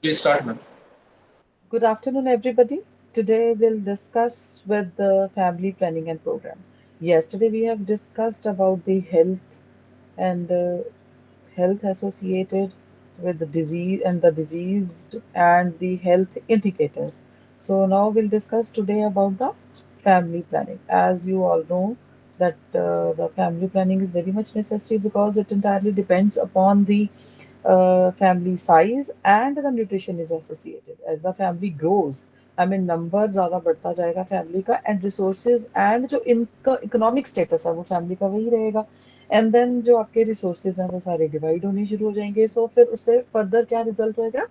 Please start, ma'am. Good afternoon, everybody. Today we'll discuss with the family planning and program. Yesterday we have discussed about the health and health associated with the disease and the diseased and the health indicators. So now we'll discuss today about the family planning. As you all know that the family planning is very much necessary because it entirely depends upon the family size and the nutrition is associated. As the family grows, I mean number ज़्यादा बढ़ता जाएगा family का and resources and जो इनका economic status है वो family का वही रहेगा एंड देन जो आपके रिसोर्सेज हैं वो सारे डिवाइड होने शुरू हो जाएंगे सो फिर उससे फर्दर क्या रिजल्ट होएगा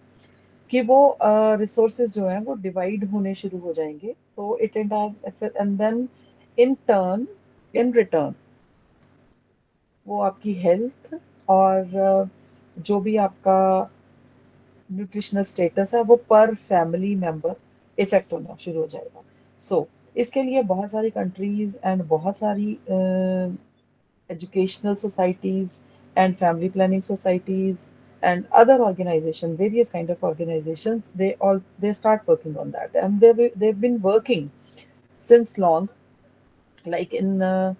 कि वो रिसोर्सेज जो हैं वो डिवाइड होने शुरू हो जाएंगे तो it and then in turn in return वो आपकी हेल्थ और जो भी आपका न्यूट्रिशनल स्टेटस है वो पर फैमिली मेंबर इफेक्ट होना शुरू हो जाएगा इसके लिए बहुत सारी कंट्रीज एंड बहुत सारी educational societies and family planning societies and other organizations, various kind of organizations, they start working on that, and they've been working since long. Like in the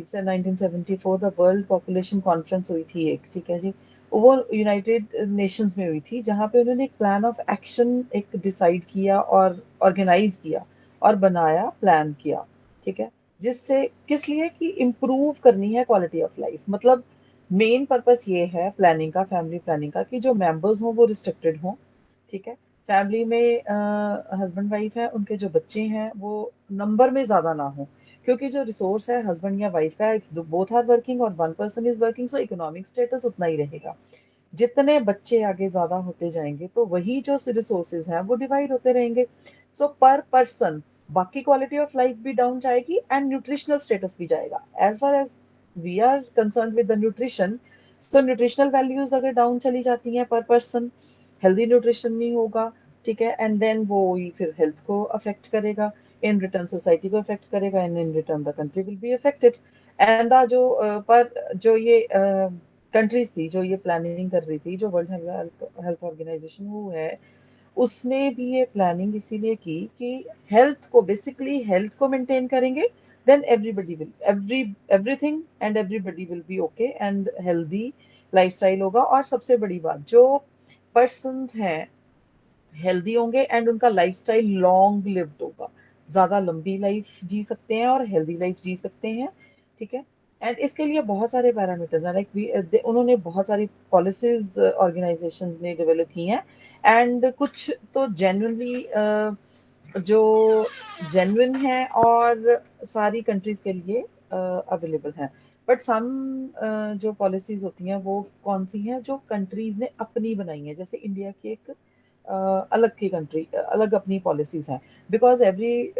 say 1974 the world population conference हुई थी एक ठीक है जी वो United Nations में हुई थी जहाँ पे उन्होंने एक प्लान ऑफ एक्शन एक डिसाइड किया और ऑर्गेनाइज किया और बनाया प्लान किया ठीक है जिससे किस लिए कि इम्प्रूव करनी है क्वालिटी ऑफ लाइफ मतलब मेन पर्पस ये है प्लानिंग का फैमिली प्लानिंग का कि जो मेंबर्स हों वो रिस्ट्रिक्टेड हों ठीक है फैमिली में हस्बैंड वाइफ है उनके जो बच्चे हैं वो नंबर में ज्यादा ना हो क्योंकि जो रिसोर्स है हस्बैंड या वाइफ का इफ बोथ आर वर्किंग और one person is working so economic status उतना ही रहेगा जितने बच्चे आगे ज्यादा होते जाएंगे तो वही जो रिसोर्सेज हैं वो डिवाइड होते रहेंगे सो पर पर्सन बाकी क्वालिटी ऑफ लाइफ भी डाउन जाएगी एंड न्यूट्रिशनल स्टेटस भी जाएगा as far as we are concern with the nutrition so nutritional values अगर डाउन चली जाती हैं पर पर्सन हेल्दी न्यूट्रिशन नहीं होगा ठीक है एंड देन वो ही फिर हेल्थ को अफेक्ट करेगा इन रिटर्न सोसाइटी को अफेक्ट करेगा and in return the country will be affected and the जो पर जो ये कंट्रीज थी जो ये प्लानिंग कर रही थी जो वर्ल्ड हेल्थ ऑर्गेनाइजेशन वो है उसने भी ये प्लानिंग इसीलिए की कि हेल्थ को बेसिकली हेल्थ को मेंटेन करेंगे then everybody will everything and everybody will be okay and healthy lifestyle होगा और सबसे बड़ी बात जो पर्सन्स हैं हेल्दी होंगे एंड उनका लाइफस्टाइल लॉन्ग लिव्ड होगा ज्यादा लंबी लाइफ जी सकते हैं और हेल्दी लाइफ जी सकते हैं ठीक है एंड इसके लिए बहुत सारे पैरामीटर्स हैं लाइक उन्होंने बहुत सारी पॉलिसीज ऑर्गेनाइजेशंस ने डेवलप की हैं एंड कुछ तो जेन्युइनली जो जेन्युइन है और सारी कंट्रीज के लिए अवेलेबल है बट सम जो पॉलिसीज होती हैं वो कौन सी हैं जो कंट्रीज ने अपनी बनाई हैं जैसे इंडिया की एक अलग की कंट्री अलग अपनी पॉलिसीज हैं because every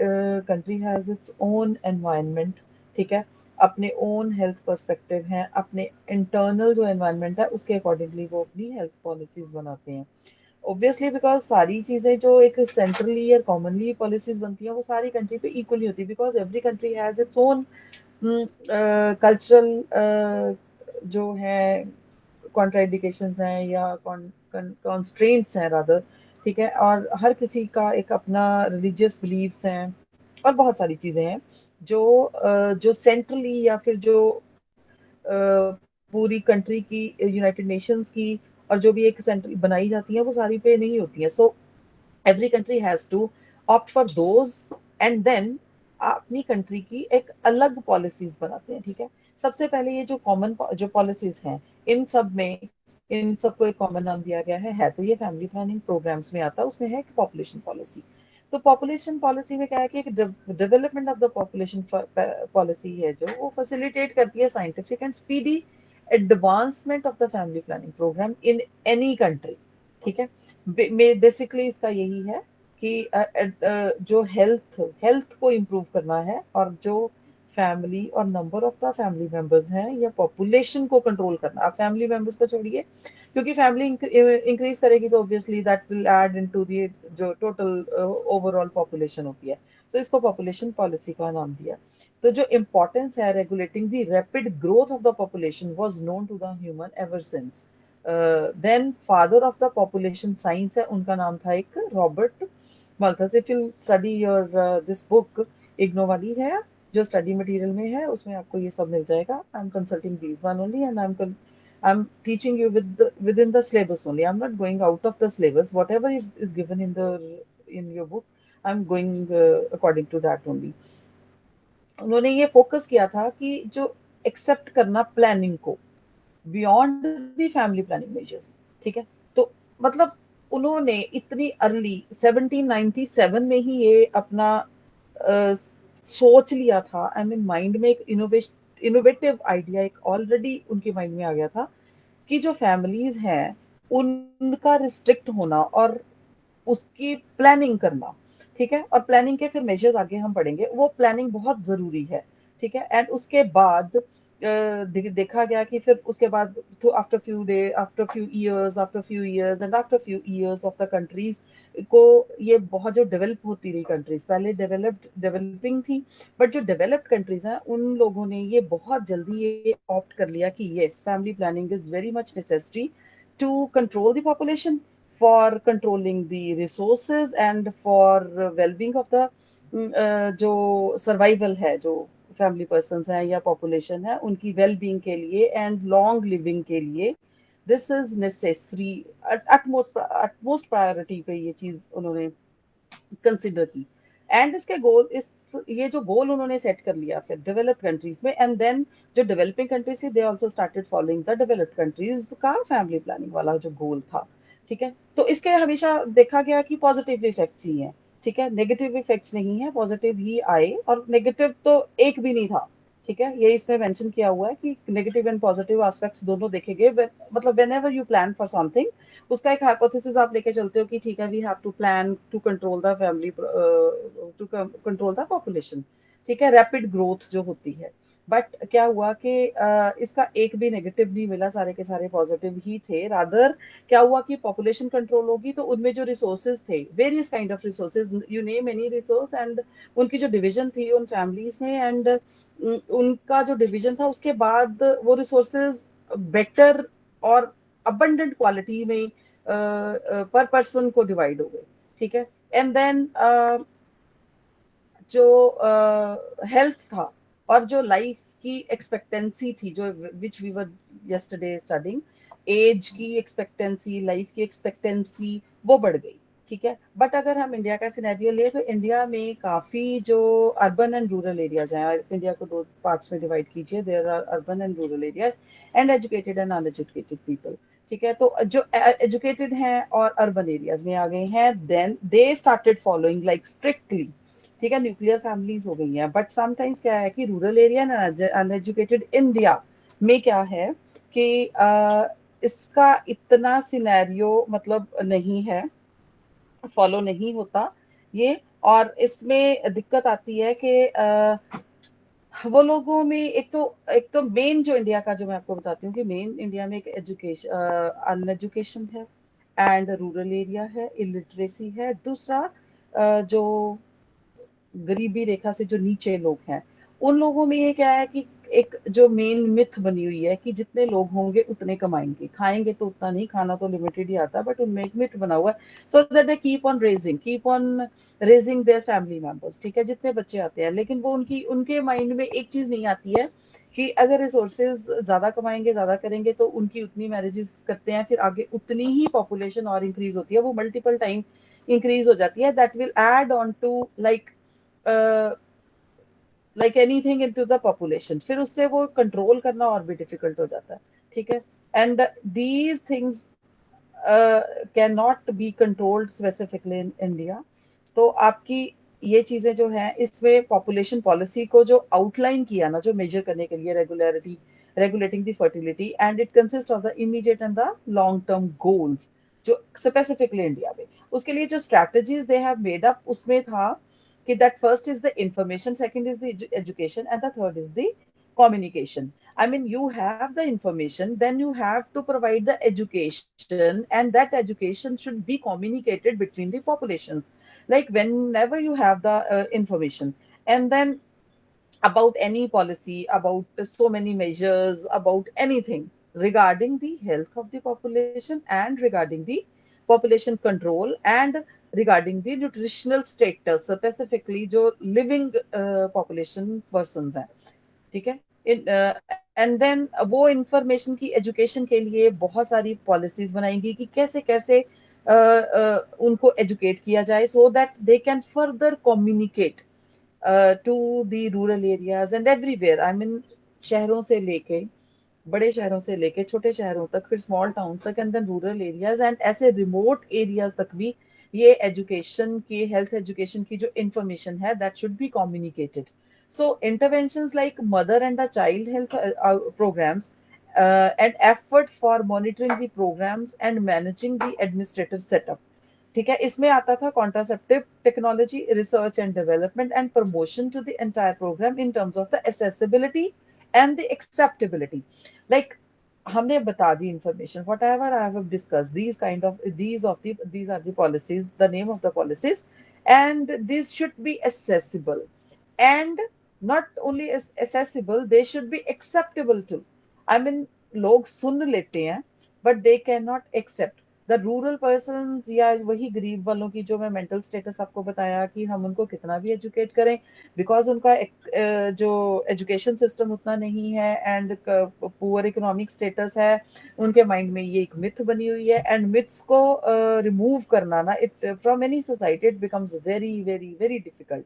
country has its own environment ठीक है अपने ओन हेल्थ पर्सपेक्टिव हैं अपने इंटरनल जो एनवायरनमेंट है उसके अकॉर्डिंगली वो अपनी हेल्थ पॉलिसीज बनाते हैं ऑब्वियसली बिकॉज सारी चीजें जो एक सेंट्रली या कॉमनली पॉलिसीज बनती हैं वो सारी कंट्री पे इक्वली होती है because every country has its own cultural जो है कॉन्ट्राइंडिकेशंस हैं या कॉन्स्ट्रेंट्स हैं रादर ठीक है और हर किसी का एक अपना रिलीजियस बिलीव्स हैं और बहुत सारी चीजें हैं जो सेंट्रली या फिर जो पूरी कंट्री की यूनाइटेड नेशंस की और जो भी एक सेंट्रल बनाई जाती है वो सारी पे नहीं होती है so every country has to opt for those and then अपनी कंट्री की एक अलग पॉलिसीज बनाते हैं ठीक है सबसे पहले ये जो कॉमन जो पॉलिसीज हैं इन सब में इन सबको एक कॉमन नाम दिया गया है तो ये फैमिली प्लानिंग प्रोग्राम्स में आता है उसमें है पॉपुलेशन पॉलिसी तो पॉपुलेशन पॉलिसी में क्या है कि एक development of the population policy है जो वो फैसिलिटेट करती है scientific and speedy advancement of the family planning programme in any country ठीक है बेसिकली इसका यही है कि जो हेल्थ को इम्प्रूव करना है और जो फैमिली और number of the family members हैं या पॉपुलेशन को कंट्रोल करना आप फैमिली मेंबर्स को छोड़िए क्योंकि फैमिली इंक्रीज करेगी तो obviously that will add into the जो टोटल ओवरऑल पॉपुलेशन होती है तो इसको पॉपुलेशन पॉलिसी का नाम दिया तो जो इम्पोर्टेंस है regulating the rapid growth of the population was known to the human ever since then father of the population science है, उनका नाम था एक Robert Malthus. If you study your this book, IGNOU वाली है जो स्टडी मटेरियल में है, उसमें आपको ये सब मिल जाएगा. I am consulting these one only and I'm teaching you within the syllabus only. I'm not going out of the syllabus. Whatever is given in your book, I'm going according to that only. उन्होंने ये focus किया था कि जो accept करना planning को beyond the family planning measures. ठीक है. तो मतलब उन्होंने इतनी अर्ली 1797 में ही ये अपना सोच लिया था. आई मीन माइंड में एक इनोवेटिव आइडिया एक ऑलरेडी उनके माइंड में आ गया था कि जो फैमिलीज हैं उनका रिस्ट्रिक्ट होना और उसकी प्लानिंग करना. ठीक है. और प्लानिंग के फिर मेजर्स आगे हम पढ़ेंगे. वो प्लानिंग बहुत जरूरी है. ठीक है. एंड उसके बाद देखा गया कि फिर उसके बाद तो after few years and after few years of the countries को ये बहुत जो डेवलप होती रही कंट्रीज, पहले डेवलपिंग थी, बट जो डेवलप्ड कंट्रीज हैं उन लोगों ने ये बहुत जल्दी ये ऑप्ट कर लिया कि yes, family planning is very much necessary to control the population, for controlling the resources and for well-being of the जो सर्वाइवल है, जो फैमिली पर्सन्स हैं या पॉपुलेशन है, उनकी वेल बीइंग के लिए एंड लॉन्ग लिविंग के लिए this is necessary. Utmost priority पे ये चीज उन्होंने कंसिडर की. एंड इसके गोल इस ये जो गोल उन्होंने सेट कर लिया फिर डेवलप्ड कंट्रीज में, एंड देन जो डेवलपिंग कंट्रीज थी they also started following the developed countries का फैमिली प्लानिंग वाला जो गोल था. ठीक है. तो इसके हमेशा देखा गया कि पॉजिटिव इफेक्ट्स ही हैं. ठीक है. नेगेटिव इफेक्ट्स नहीं है, पॉजिटिव ही आए, और नेगेटिव तो एक भी नहीं था. ठीक है. ये इसमें मेंशन किया हुआ है कि नेगेटिव एंड पॉजिटिव एस्पेक्ट्स दोनों देखे गए. मतलब when ever you plan for something, उसका एक हाइपोथेसिस आप लेके चलते हो कि ठीक है, we have to plan to control the family, to control the population. ठीक है. रैपिड ग्रोथ जो होती है. बट क्या हुआ कि इसका एक भी नेगेटिव नहीं मिला, सारे के सारे पॉजिटिव ही थे. रादर क्या हुआ कि पॉपुलेशन कंट्रोल होगी तो उनमें जो रिसोर्सेज थे, various kind of resources, you name any resource, and उनकी जो डिवीजन थी उन फैमिलीज में, एंड उनका जो डिवीजन था उसके बाद वो रिसोर्सेज बेटर और अबंडेंट क्वालिटी में पर पर्सन को डिवाइड हो गए. ठीक है. एंड देन जो हेल्थ था और जो लाइफ की एक्सपेक्टेंसी थी, जो which we were yesterday studying, age की एक्सपेक्टेंसी, लाइफ की एक्सपेक्टेंसी वो बढ़ गई. ठीक है. बट अगर हम इंडिया का सिनेरियो ले तो इंडिया में काफी जो अर्बन एंड रूरल एरियाज हैं, इंडिया को दो पार्ट्स में डिवाइड कीजिए, there are urban and rural areas and educated and uneducated people. ठीक है. तो जो एजुकेटेड हैं और अर्बन एरियाज में आ गए हैं, then they started following like strictly. ठीक है. न्यूक्लियर फैमिलीज हो गई हैं. बट समटाइम्स क्या है कि rural area and uneducated India में क्या है कि इसका इतना सिनेरियो मतलब नहीं है, फॉलो नहीं होता ये. और इसमें दिक्कत आती है कि वो लोगों में एक तो मेन जो इंडिया का, जो मैं आपको बताती हूँ कि मेन इंडिया में एक एजुकेशन, अनएजुकेशन है, एंड रूरल एरिया है, इलिटरेसी है. दूसरा जो गरीबी रेखा से जो नीचे लोग हैं, उन लोगों में ये क्या है कि एक जो मेन मिथ बनी हुई है कि जितने लोग होंगे उतने कमाएंगे, खाएंगे तो उतना नहीं, खाना तो लिमिटेड ही आता है, बट उनमें एक मिथ बना हुआ है. So that they keep on raising their family members. ठीक है. जितने बच्चे आते हैं, लेकिन वो उनके माइंड में एक चीज नहीं आती है कि अगर रिसोर्सेज ज्यादा कमाएंगे, ज्यादा करेंगे, तो उनकी उतनी मैरिजेस करते हैं, फिर आगे उतनी ही पॉपुलेशन और इंक्रीज होती है, वो मल्टीपल टाइम इंक्रीज हो जाती है. That will add on to like anything into the population. फिर उससे वो कंट्रोल करना और भी डिफिकल्ट हो जाता है. ठीक है. And these things can not be controlled specifically in India. तो आपकी ये चीजें जो हैं, इसमें पॉपुलेशन पॉलिसी को जो आउटलाइन किया ना, जो मेजर करने के लिए, regularity, regulating the fertility, and it consists of the immediate and the long term goals जो स्पेसिफिकली इंडिया में. उसके लिए जो strategies they have made up, उसमें था कि that first is the information, second is the education, and the third is the communication. I mean, you have the information, then you have to provide the education, and that education should be communicated between the populations. Like whenever you have the information, and then about any policy, about so many measures, about anything, regarding the health of the population and regarding the population control and regarding the nutritional status, specifically जो living population persons हैं, ठीक है। And then वो information की education के लिए बहुत सारी पॉलिसीज बनाएंगी कि कैसे कैसे उनको एजुकेट किया जाए so that they can further communicate to the rural areas and everywhere, I mean शहरों से लेके, बड़े शहरों से लेके छोटे शहरों तक, फिर स्मॉल टाउन तक and then rural areas and ऐसे रिमोट एरियाज तक भी ये एजुकेशन की, हेल्थ एजुकेशन की जो इंफॉर्मेशन है that should be communicated. So interventions like mother and the child health programs and effort for monitoring the programs and managing the administrative setup. ठीक है, इसमें आता था contraceptive technology research and development and promotion to the entire programme in terms of the accessibility and the acceptability. Like हमने बता दी information whatever I have discuss these kind of these are the policies, the name of the policies, and these should be accessible and not only accessible, they should be acceptable too. I mean, लोग सुन लेते हैं but they cannot accept. The rural person या वही गरीब वालों की जो मैं मेंटल स्टेटस आपको बताया कि हम उनको कितना भी एजुकेट करें, बिकॉज उनका जो एजुकेशन सिस्टम उतना नहीं है एंड पुअर इकोनॉमिक स्टेटस है, उनके माइंड में ये एक मिथ बनी हुई है एंड मिथ्स को रिमूव करना ना, it from any society it becomes very very very difficult.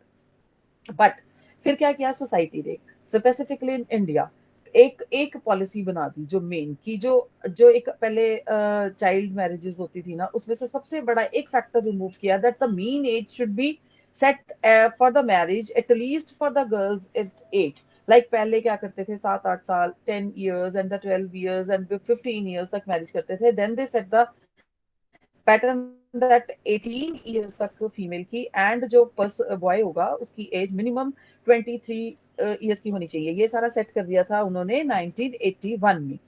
But फिर क्या किया सोसाइटी ने, स्पेसिफिकली इन इंडिया, एक एक पॉलिसी बना दी जो मेन की, जो जो एक पहले चाइल्ड मैरिजेस होती थी ना, उसमें से सबसे बड़ा एक फैक्टर रिमूव किया, that the mean age should be set for the marriage at least for the girls at 8. Like पहले क्या करते थे, 7-8 साल, 10 years and the 12 years and 15 years तक मैरिज करते थे. Then they set the pattern that 18 years तक फीमेल की एंड जो बॉय होगा उसकी एज मिनिमम 23 years की होनी चाहिए. ये सारा सेट कर दिया था उन्होंने 1981 में.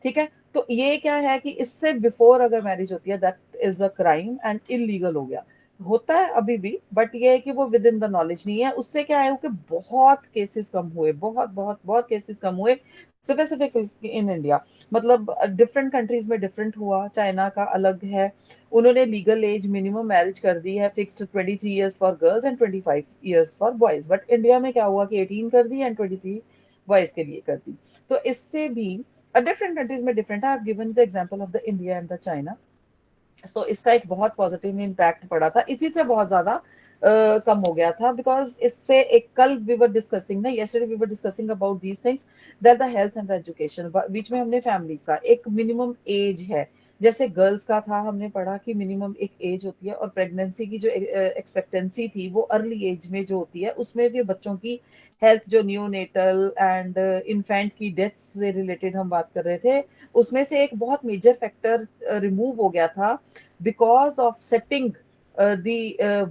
ठीक है, तो ये क्या है कि इससे बिफोर अगर मैरिज होती है that is a crime and illegal हो गया. होता है अभी भी, बट ये है कि वो विद इन द नॉलेज नहीं है. उससे क्या है कि बहुत केसेस कम हुए, बहुत बहुत बहुत केसेस कम हुए स्पेसिफिक इन इंडिया. मतलब डिफरेंट कंट्रीज में डिफरेंट हुआ. चाइना का अलग है, उन्होंने लीगल एज मिनिमम मैरिज कर दी है fixed 23 years for girls and 25 years for boys. But India में क्या हुआ कि 18 कर दी एंड 23 बॉयज के लिए कर दी. तो इससे भी डिफरेंट कंट्रीज में डिफरेंट है. I have given the example of the India and the China. So इसका एक बहुत पॉजिटिव इम्पैक्ट पड़ा था, इसी से बहुत ज्यादा कम हो गया था. बिकॉज इससे एक, कल वी वर डिस्कसिंग ना, yesterday we were discussing about these things, that the health and education, बीच में हमने फैमिलीज का एक मिनिमम एज है. जैसे गर्ल्स का था, हमने पढ़ा कि मिनिमम एक एज होती है, और प्रेगनेंसी की जो एक्सपेक्टेंसी थी वो अर्ली एज में जो होती है, उसमें भी बच्चों की हेल्थ, जो न्यूनेटल एंड इन्फेंट की डेथ से रिलेटेड हम बात कर रहे थे, उसमें से एक बहुत मेजर फैक्टर रिमूव हो गया था because of setting the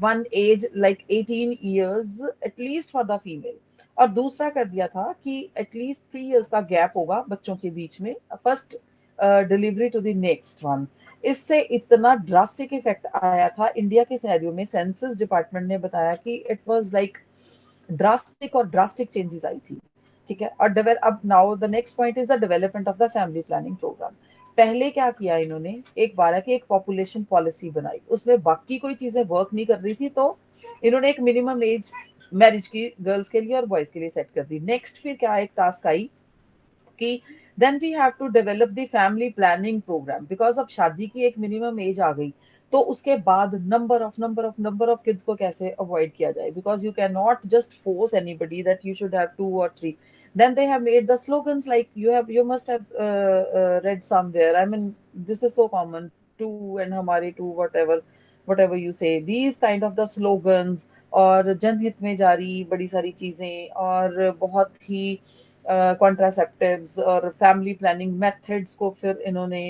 one age like 18 years at least for the female. और दूसरा कर दिया था कि एटलीस्ट 3 years का गैप होगा बच्चों के बीच में, first delivery to the next one. इससे इतना ड्रास्टिक इफेक्ट आया था इंडिया के सिनेरियो में. सेंसस डिपार्टमेंट ने बताया कि इट वाज लाइक ड्रास्टिक, और ड्रास्टिक चेंजेस आई थी. ठीक है, और अब now the next point is the development of the family planning programme. पहले क्या किया इन्होंने, एक बारह की एक पॉपुलेशन पॉलिसी बनाई, उसमें बाकी कोई चीजें वर्क नहीं कर रही थी, तो इन्होंने एक मिनिमम एज मैरिज की गर्ल्स के लिए और बॉयज के लिए सेट कर दी. नेक्स्ट फिर क्या एक टास्क आई कि then we have to develop the family planning programme, because अब शादी की एक मिनिमम एज आ गई, तो उसके बाद नंबर ऑफ किड्स को कैसे अवॉइड किया जाए, because you can not just force anybody that you should have 2 or 3. Then they have made the slogans like you must have read somewhere. I mean, this is so common, two and हमारे two, whatever you say, these kind of the slogans, और जनहित में जारी बड़ी सारी चीजें, और बहुत ही कॉन्ट्रासेप्टिव्स और फैमिली प्लानिंग मेथड्स को फिर इन्होंने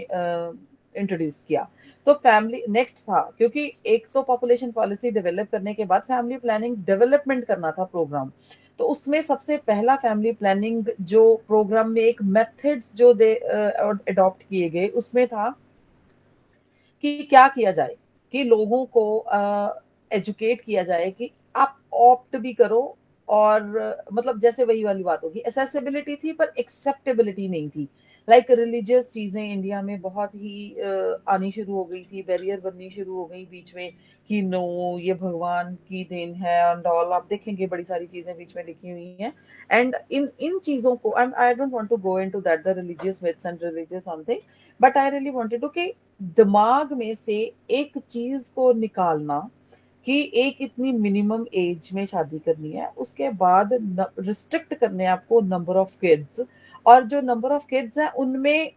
इंट्रोड्यूस किया. तो फैमिली नेक्स्ट था, क्योंकि एक तो पॉपुलेशन पॉलिसी डेवलप करने के बाद फैमिली प्लानिंग डेवलपमेंट करना था प्रोग्राम. तो उसमें सबसे पहला फैमिली प्लानिंग जो प्रोग्राम में एक मेथड्स जो दे अडॉप्ट किए गए, उसमें था कि क्या किया जाए कि लोगों को एजुकेट किया जाए कि आप ऑप्ट भी करो, और मतलब जैसे वही वाली बात होगी, एसेसिबिलिटी थी पर एक्सेप्टेबिलिटी नहीं थी. लाइक रिलीजियस चीजें इंडिया में बहुत ही आनी शुरू हो गई थी, बैरियर बननी शुरू हो गई बीच में कि नो ये भगवान की देन है एंड ऑल। आप देखेंगे बड़ी सारी चीजें बीच में लिखी हुई हैं। एंड इन इन चीजों को I don't want to go into that the religious myths and religious something, but I really wanted to कि दिमाग में से एक चीज को निकालना कि एक इतनी मिनिमम एज में शादी करनी है, उसके बाद रिस्ट्रिक्ट करने हैं आपको नंबर ऑफ किड्स, और जो नंबर ऑफ किड्स हैं उनमें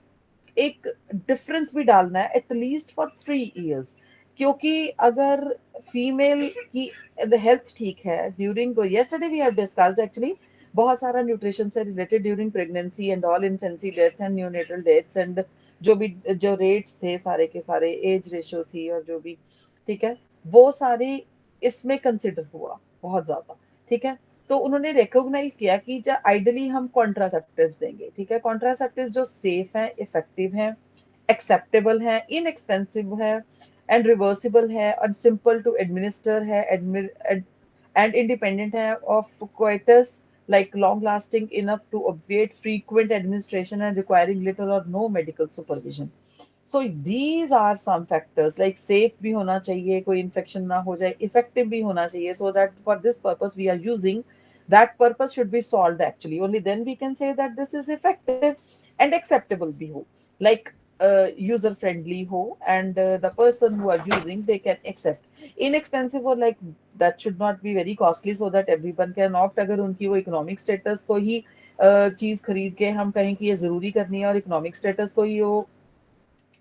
एक डिफरेंस भी डालना है एटलीस्ट फॉर 3 इयर्स। क्योंकि अगर फीमेल की हेल्थ ठीक है during, yesterday we have discussed actually बहुत सारा न्यूट्रिशन से related during pregnancy and all, infancy death and neonatal deaths and जो भी जो रेट्स थे सारे के सारे, एज रेशियो थी और जो भी, ठीक है, वो सारी इसमें कंसिडर हुआ बहुत ज्यादा। ठीक है, तो उन्होंने रिकॉग्नाइज किया कि जब आइडली हम कॉन्ट्रासेप्टिव्स देंगे, ठीक है, कॉन्ट्रासेप्टिव्स जो सेफ हैं, इफेक्टिव हैं, एक्सेप्टेबल है, इनएक्सपेंसिव है एंड रिवर्सिबल है और सिंपल टू एडमिनिस्टर है एंड इंडिपेंडेंट है of coitus, like long lasting enough to obviate frequent administration and requiring little or no medical supervision. So these are some factors, like safe भी होना चाहिए, कोई infection ना हो जाए, effective भी होना चाहिए, so that for this purpose we are using, that purpose should be solved actually, only then we can say that this is effective and acceptable भी हो, like user friendly ho, and the person who are using they can accept, inexpensive or like that should not be very costly so that everyone can opt, अगर उनकी वो economic status को ही चीज खरीद के हम कहें कि ये जरूरी करनी है और इकोनॉमिक स्टेटस को ही वो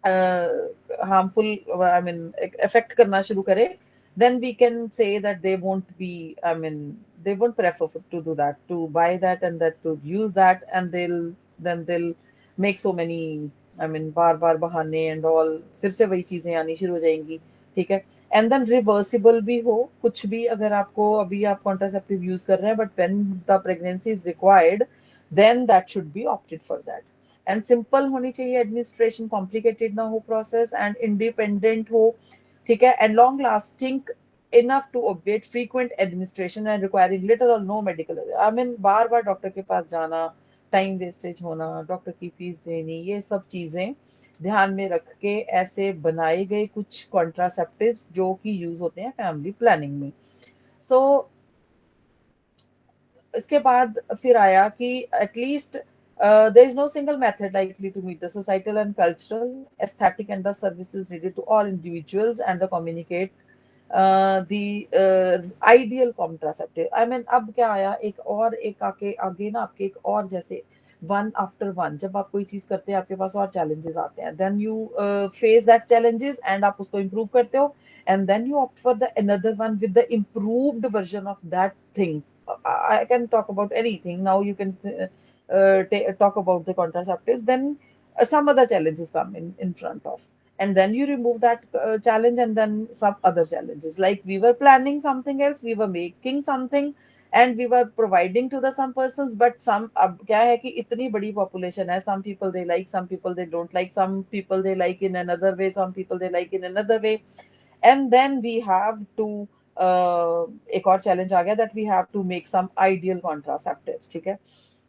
हार्मफुल, आई मीन affect करना शुरू करे, then we can say that they won't be, I mean they won't prefer to do that, to buy that and that to use that, and they'll make so many, I mean बार बार बहाने and all, फिर से वही चीजें आनी शुरू हो जाएंगी। ठीक है, एंड देन रिवर्सिबल भी हो कुछ भी, अगर आपको अभी आप कॉन्ट्रासेप्टिव यूज कर रहे हैं but when the pregnancy is required, then that should be opted for that. And simple होनी चाहिए एडमिनिस्ट्रेशन, कॉम्प्लिकेटेड ना हो प्रोसेस, एंड इंडिपेंडेंट हो। ठीक है, and long lasting enough to obviate frequent administration and requiring little or no medical, I mean bar bar doctor के पास जाना, time wastage होना, डॉक्टर की फीस देनी, ये सब चीजें ध्यान में रख के ऐसे बनाए गए कुछ कॉन्ट्रासेप्टिव्स जो कि यूज होते हैं फैमिली प्लानिंग में। सो इसके बाद फिर आया कि at least there is no single method likely to meet the societal and cultural, aesthetic and the services needed to all individuals and the communicate the ideal contraceptive. I mean अब क्या आया, एक और एक आके आगे ना आपके एक और जैसे वन आफ्टर वन, जब आप कोई चीज करते हैं आपके पास और चैलेंजेस आते हैं, then you face that challenges and आप उसको इम्प्रूव करते हो, and then you opt for the another one with the improved version of that thing. I can talk about anything. Now you can talk about the contraceptives. Then some other challenges come in front of, and then you remove that challenge, and then some other challenges. Like we were planning something else, we were making something, and we were providing to the some persons, but some अब क्या है कि इतनी बड़ी population है, some people they like, some people they don't like, some people they like in another way, some people they like in another way, and then we have to एक और challenge आ गया that we have to make some ideal contraceptives. ठीक है,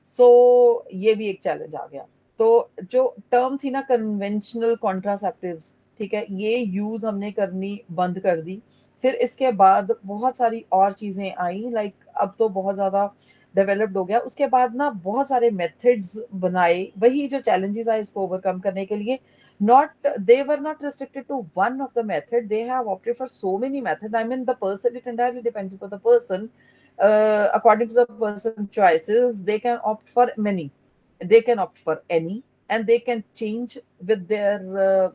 सो ये भी एक challenge आ गया। तो जो टर्म थी ना कन्वेंशनल कॉन्ट्रासेप्टिव्स, ठीक है, ये यूज हमने करनी बंद कर दी। फिर इसके बाद बहुत सारी और चीजें आई, लाइक अब तो बहुत ज्यादा डेवलप्ड हो गया। उसके बाद ना बहुत सारे मेथड्स बनाए, वही जो चैलेंजेस आए इसको ओवरकम करने के लिए। Not they were not restricted to one of the method, they have opted for so many methods. I mean the person, it entirely depends upon the person, according to the person choices they can opt for many, they can opt for any, and they can change with their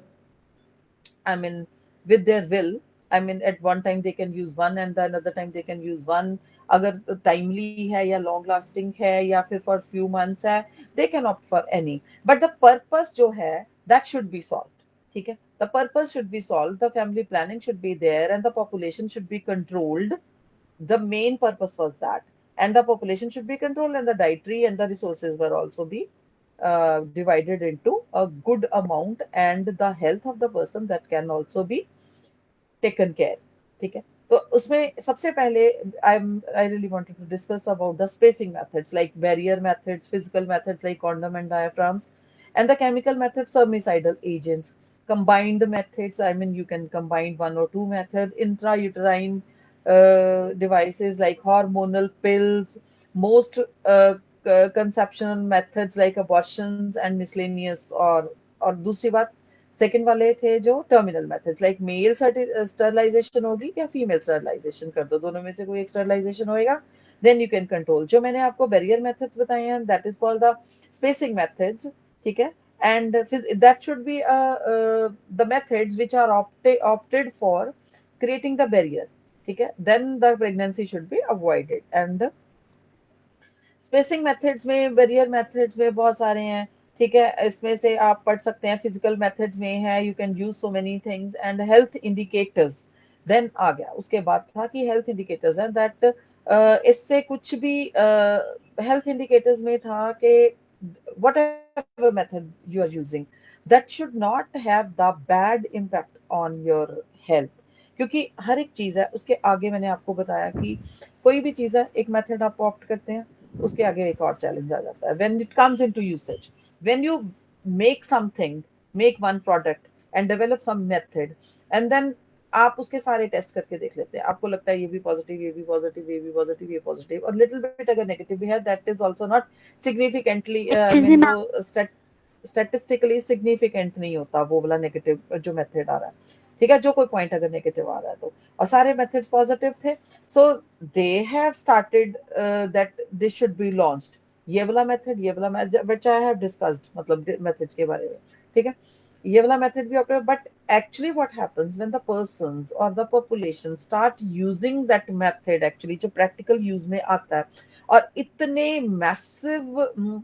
I mean, with their will. I mean, at one time they can use one and the another time they can use one. अगर timely है या long lasting है या फिर for few months है, they can opt for any. But the purpose जो है, that should be solved. ठीक है? The purpose should be solved. The family planning should be there, and the population should be controlled. The main purpose was that, and the population should be controlled, and the dietary and the resources were also be divided into a good amount, and the health of the person that can also be taken care. ठीक है, तो उसमें सबसे पहले I really wanted to discuss about the spacing methods, like barrier methods, physical methods like condom and diaphragms, And the chemical methods, spermicidal agents. Combined methods, I mean, you can combine one or two methods. Intrauterine devices like hormonal pills, most conception methods like abortions and miscellaneous, और दूसरी बात, second वाले थे जो terminal methods like male sterilisation होगी या female sterilization कर दो, दोनों में से कोई एक स्टरलाइजेशन होएगा, देन यू कैन कंट्रोल। जो मैंने आपको बैरियर मेथड्स बताए हैं, that is called the spacing methods, ठीक है। And that should be the methods which are opted for creating the barrier, ठीक है, then the pregnancy should be avoided। and spacing methods में, बैरियर मेथड्स में बहुत सारे हैं, ठीक है। इसमें से आप पढ़ सकते हैं, फिजिकल मेथड्स में है, you can use so many things. And health indicators then आ गया, उसके बाद था कि हेल्थ इंडिकेटर्स है दैट, इससे कुछ भी हेल्थ इंडिकेटर्स में था कि whatever method you are using, that should not have the bad impact on your health। क्योंकि हर एक चीज है, उसके आगे मैंने आपको बताया कि कोई भी चीज है, एक मेथड आप ऑप्ट करते हैं, उसके आगे एक और चैलेंज आ जाता है। When it comes into usage, when you make something, make one product and develop some method, and then आप उसके सारे टेस्ट करके देख लेते हैं, आपको लगता है ये भी पॉजिटिव, ये भी पॉजिटिव, ये भी पॉजिटिव, ये पॉजिटिव, और लिटिल बिट अगर नेगेटिव भी है, that is also not significantly, I excuse me mean वो मैम। स्टेटिस्टिकली सिग्निफिकेंट नहीं होता वो वाला नेगेटिव जो मेथड आ रहा है, ठीक है, जो कोई पॉइंट अगर नेगेटिव आ रहा है तो, और सारे मेथड्स पॉजिटिव थे। So they have started that this should be launched, ये वाला मेथड, ये वाला व्हिच आई हैव डिस्कस्ड, मतलब मेथड्स के बारे में, ठीक है, ये वाला मेथड भी operate. But actually what happens when the persons और the population start using that method, actually जो प्रैक्टिकल यूज में आता है और इतने मैसिव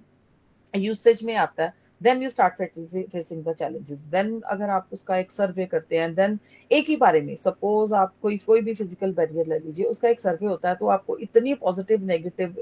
यूसेज में आता है, then you start facing the challenges. Then अगर आप उसका एक सर्वे करते हैं, देन एक ही बारे में, सपोज आप कोई कोई भी फिजिकल बैरियर ले लीजिए, उसका एक सर्वे होता है, तो आपको इतनी पॉजिटिव नेगेटिव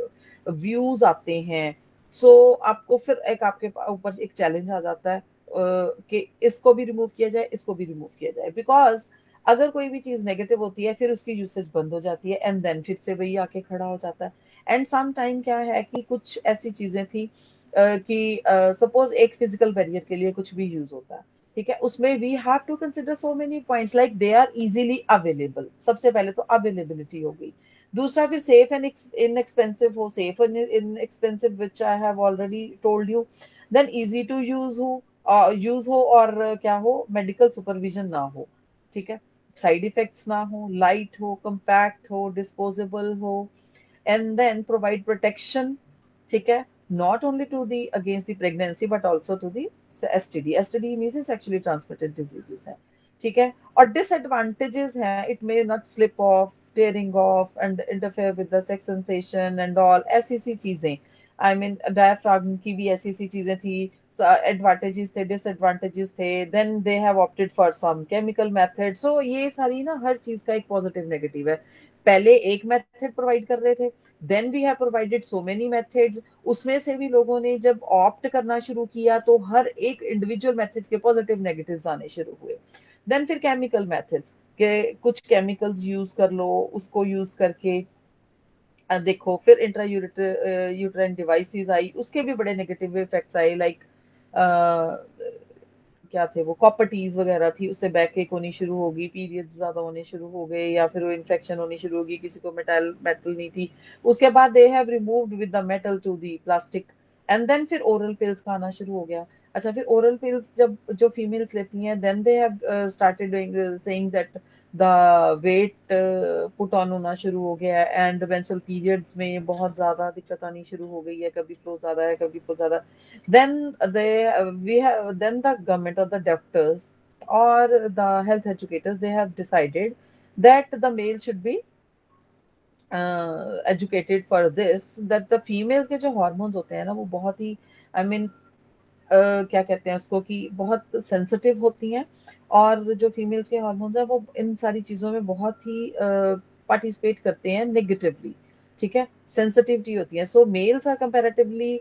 व्यूज आते हैं। सो आपको फिर एक आपके ऊपर एक चैलेंज आ जाता है कि इसको भी रिमूव किया जाए, इसको भी रिमूव किया जाए, बिकॉज अगर कोई भी चीज नेगेटिव होती है, फिर उसकी यूसेज बंद हो जाती है, एंड देन फिर से वही आके खड़ा हो जाता है। एंड सम टाइम क्या है कि कुछ ऐसी चीजें थी कि सपोज एक फिजिकल बैरियर के लिए कुछ भी यूज होता है, ठीक है, उसमें we have to consider so many points like they are easily available. सबसे पहले तो अवेलेबिलिटी हो गई, दूसरा फिर सेफ एंड इनएक्सपेंसिव हो, safe and inexpensive which I have already told you. Then easy to use हो और क्या हो, मेडिकल सुपरविजन ना हो, ठीक है, साइड इफेक्ट्स ना हो, लाइट हो, कंपैक्ट हो, डिस्पोजेबल हो, and then provide protection, ठीक है, not only to the against the pregnancy but also to the STD। STD means sexually transmitted diseases है, ठीक है। और disadvantages हैं, it may not slip off, tearing off and interfere with the sex sensation and all, ऐसी सी चीजें, I mean diaphragm की भी ऐसी सी चीजें थी, एडवांटेजेस थे, डिसएडवांटेजेस थे, then they have opted for some chemical method. So ये सारी ना, हर चीज का एक पॉजिटिव नेगेटिव है। पहले एक मेथड प्रोवाइड कर रहे थे, then we have provided so many methods, उसमें से भी लोगों ने जब ऑप्ट करना शुरू किया, तो हर एक इंडिविजुअल मेथड के पॉजिटिव नेगेटिव्स आने शुरू हुए। देन फिर केमिकल मेथड्स के कुछ केमिकल्स यूज कर लो, उसको यूज करके देखो, फिर इंट्रा यूट्राइन डिवाइसेस आई, उसके भी बड़े नेगेटिव इफेक्ट्स आए, लाइक क्या थे वो, कॉपर्टीज वगैरह थी, उससे बैक एक होनी शुरू होगी, पीरियड्स ज्यादा होने शुरू हो गए, या फिर वो इन्फेक्शन होनी शुरू होगी, किसी को मेटल मेटल नहीं थी। उसके बाद they have removed with the metal to the plastic, and then फिर ओरल पिल्स का आना शुरू हो गया। अच्छा, फिर ओरल पिल्स जब जो फीमेल्स लेती हैं, then they have started doing saying that the weight put on होना शुरू हो गया है, एंड मेंस्ट्रुअल पीरियड्स में बहुत ज्यादा दिक्कत आनी शुरू हो गई है, कभी फ्लो ज्यादा है, कभी फ्लो ज्यादा। then then the government or the doctors or the health educators, they have decided that the male should be educated for this, that the females के जो hormones होते हैं ना, वो बहुत ही, I mean, क्या कहते हैं उसको, कि बहुत सेंसिटिव होती हैं, और जो फीमेल्स के हार्मोन्स हैं, वो इन सारी चीजों में बहुत ही पार्टिसिपेट करते हैं नेगेटिवली, ठीक है, सेंसिटिविटी होती है। So males are comparatively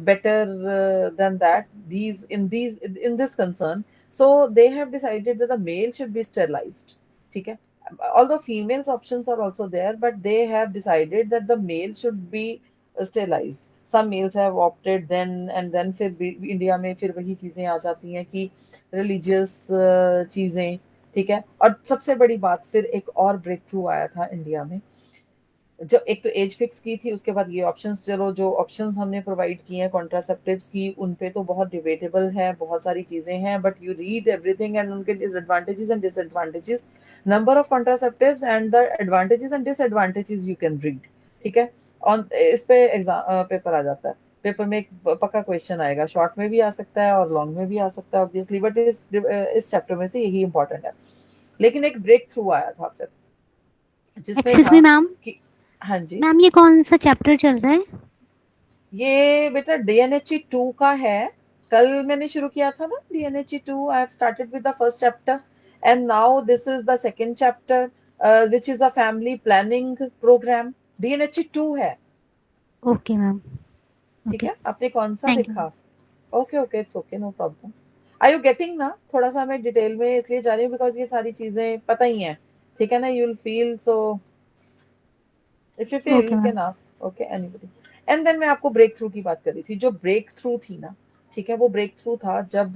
better than that, these in this concern, so they have decided that the male should be sterilized, ठीक है, although females options are also there, but they have decided that the male should be sterilized। some males have opted then, and then फिर India में फिर वही चीजें आ जाती हैं कि रिलीजियस चीजें, ठीक है। और सबसे बड़ी बात, फिर एक और ब्रेक थ्रू आया था इंडिया में, जब एक तो एज फिक्स की थी, उसके बाद ये ऑप्शंस, चलो जो ऑप्शंस हमने प्रोवाइड किए हैं कॉन्ट्रासेप्टिव्स की, उन पे तो बहुत डिबेटेबल है, बहुत सारी चीजें हैं, but you read everything and उनके disadvantages and disadvantages, number of contraceptives and the advantages and disadvantages you can read, ठीक है। ऑन इस पे एग्जाम पेपर आ जाता है, पेपर में एक पक्का क्वेश्चन आएगा, शॉर्ट में भी आ सकता है और लॉन्ग में भी आ सकता है ऑब्वियसली, बट इस चैप्टर में से यही इंपॉर्टेंट है। लेकिन एक ब्रेक थ्रू आया था फिर, जिसमें एक्सक्यूज मी था मैम, कि, हाँ जी, मैम ये कौन सा चैप्टर चल रहा है? ये बेटा डीएनएचई 2 का है। कल मैंने शुरू किया था ना DNHE 2, I have started with the first chapter and now this is the second chapter, which is a family planning programme. DNHE 2 है, ओके मैम। ठीक ओके, है। आपने कौन सा थैंक यू। लिखा? Okay okay, it's okay, no problem. Are you getting ना? थोड़ा सा मैं डिटेल में इसलिए जा रही हूँ बिकॉज ये सारी चीजें पता ही हैं, ठीक है ना, you will feel so, if you feel okay you ma'am. Can ask, okay, anybody. And then मैं आपको ब्रेक थ्रू की बात कर रही थी, जो ब्रेक थ्रू थी ना, ठीक है, वो ब्रेक थ्रू था जब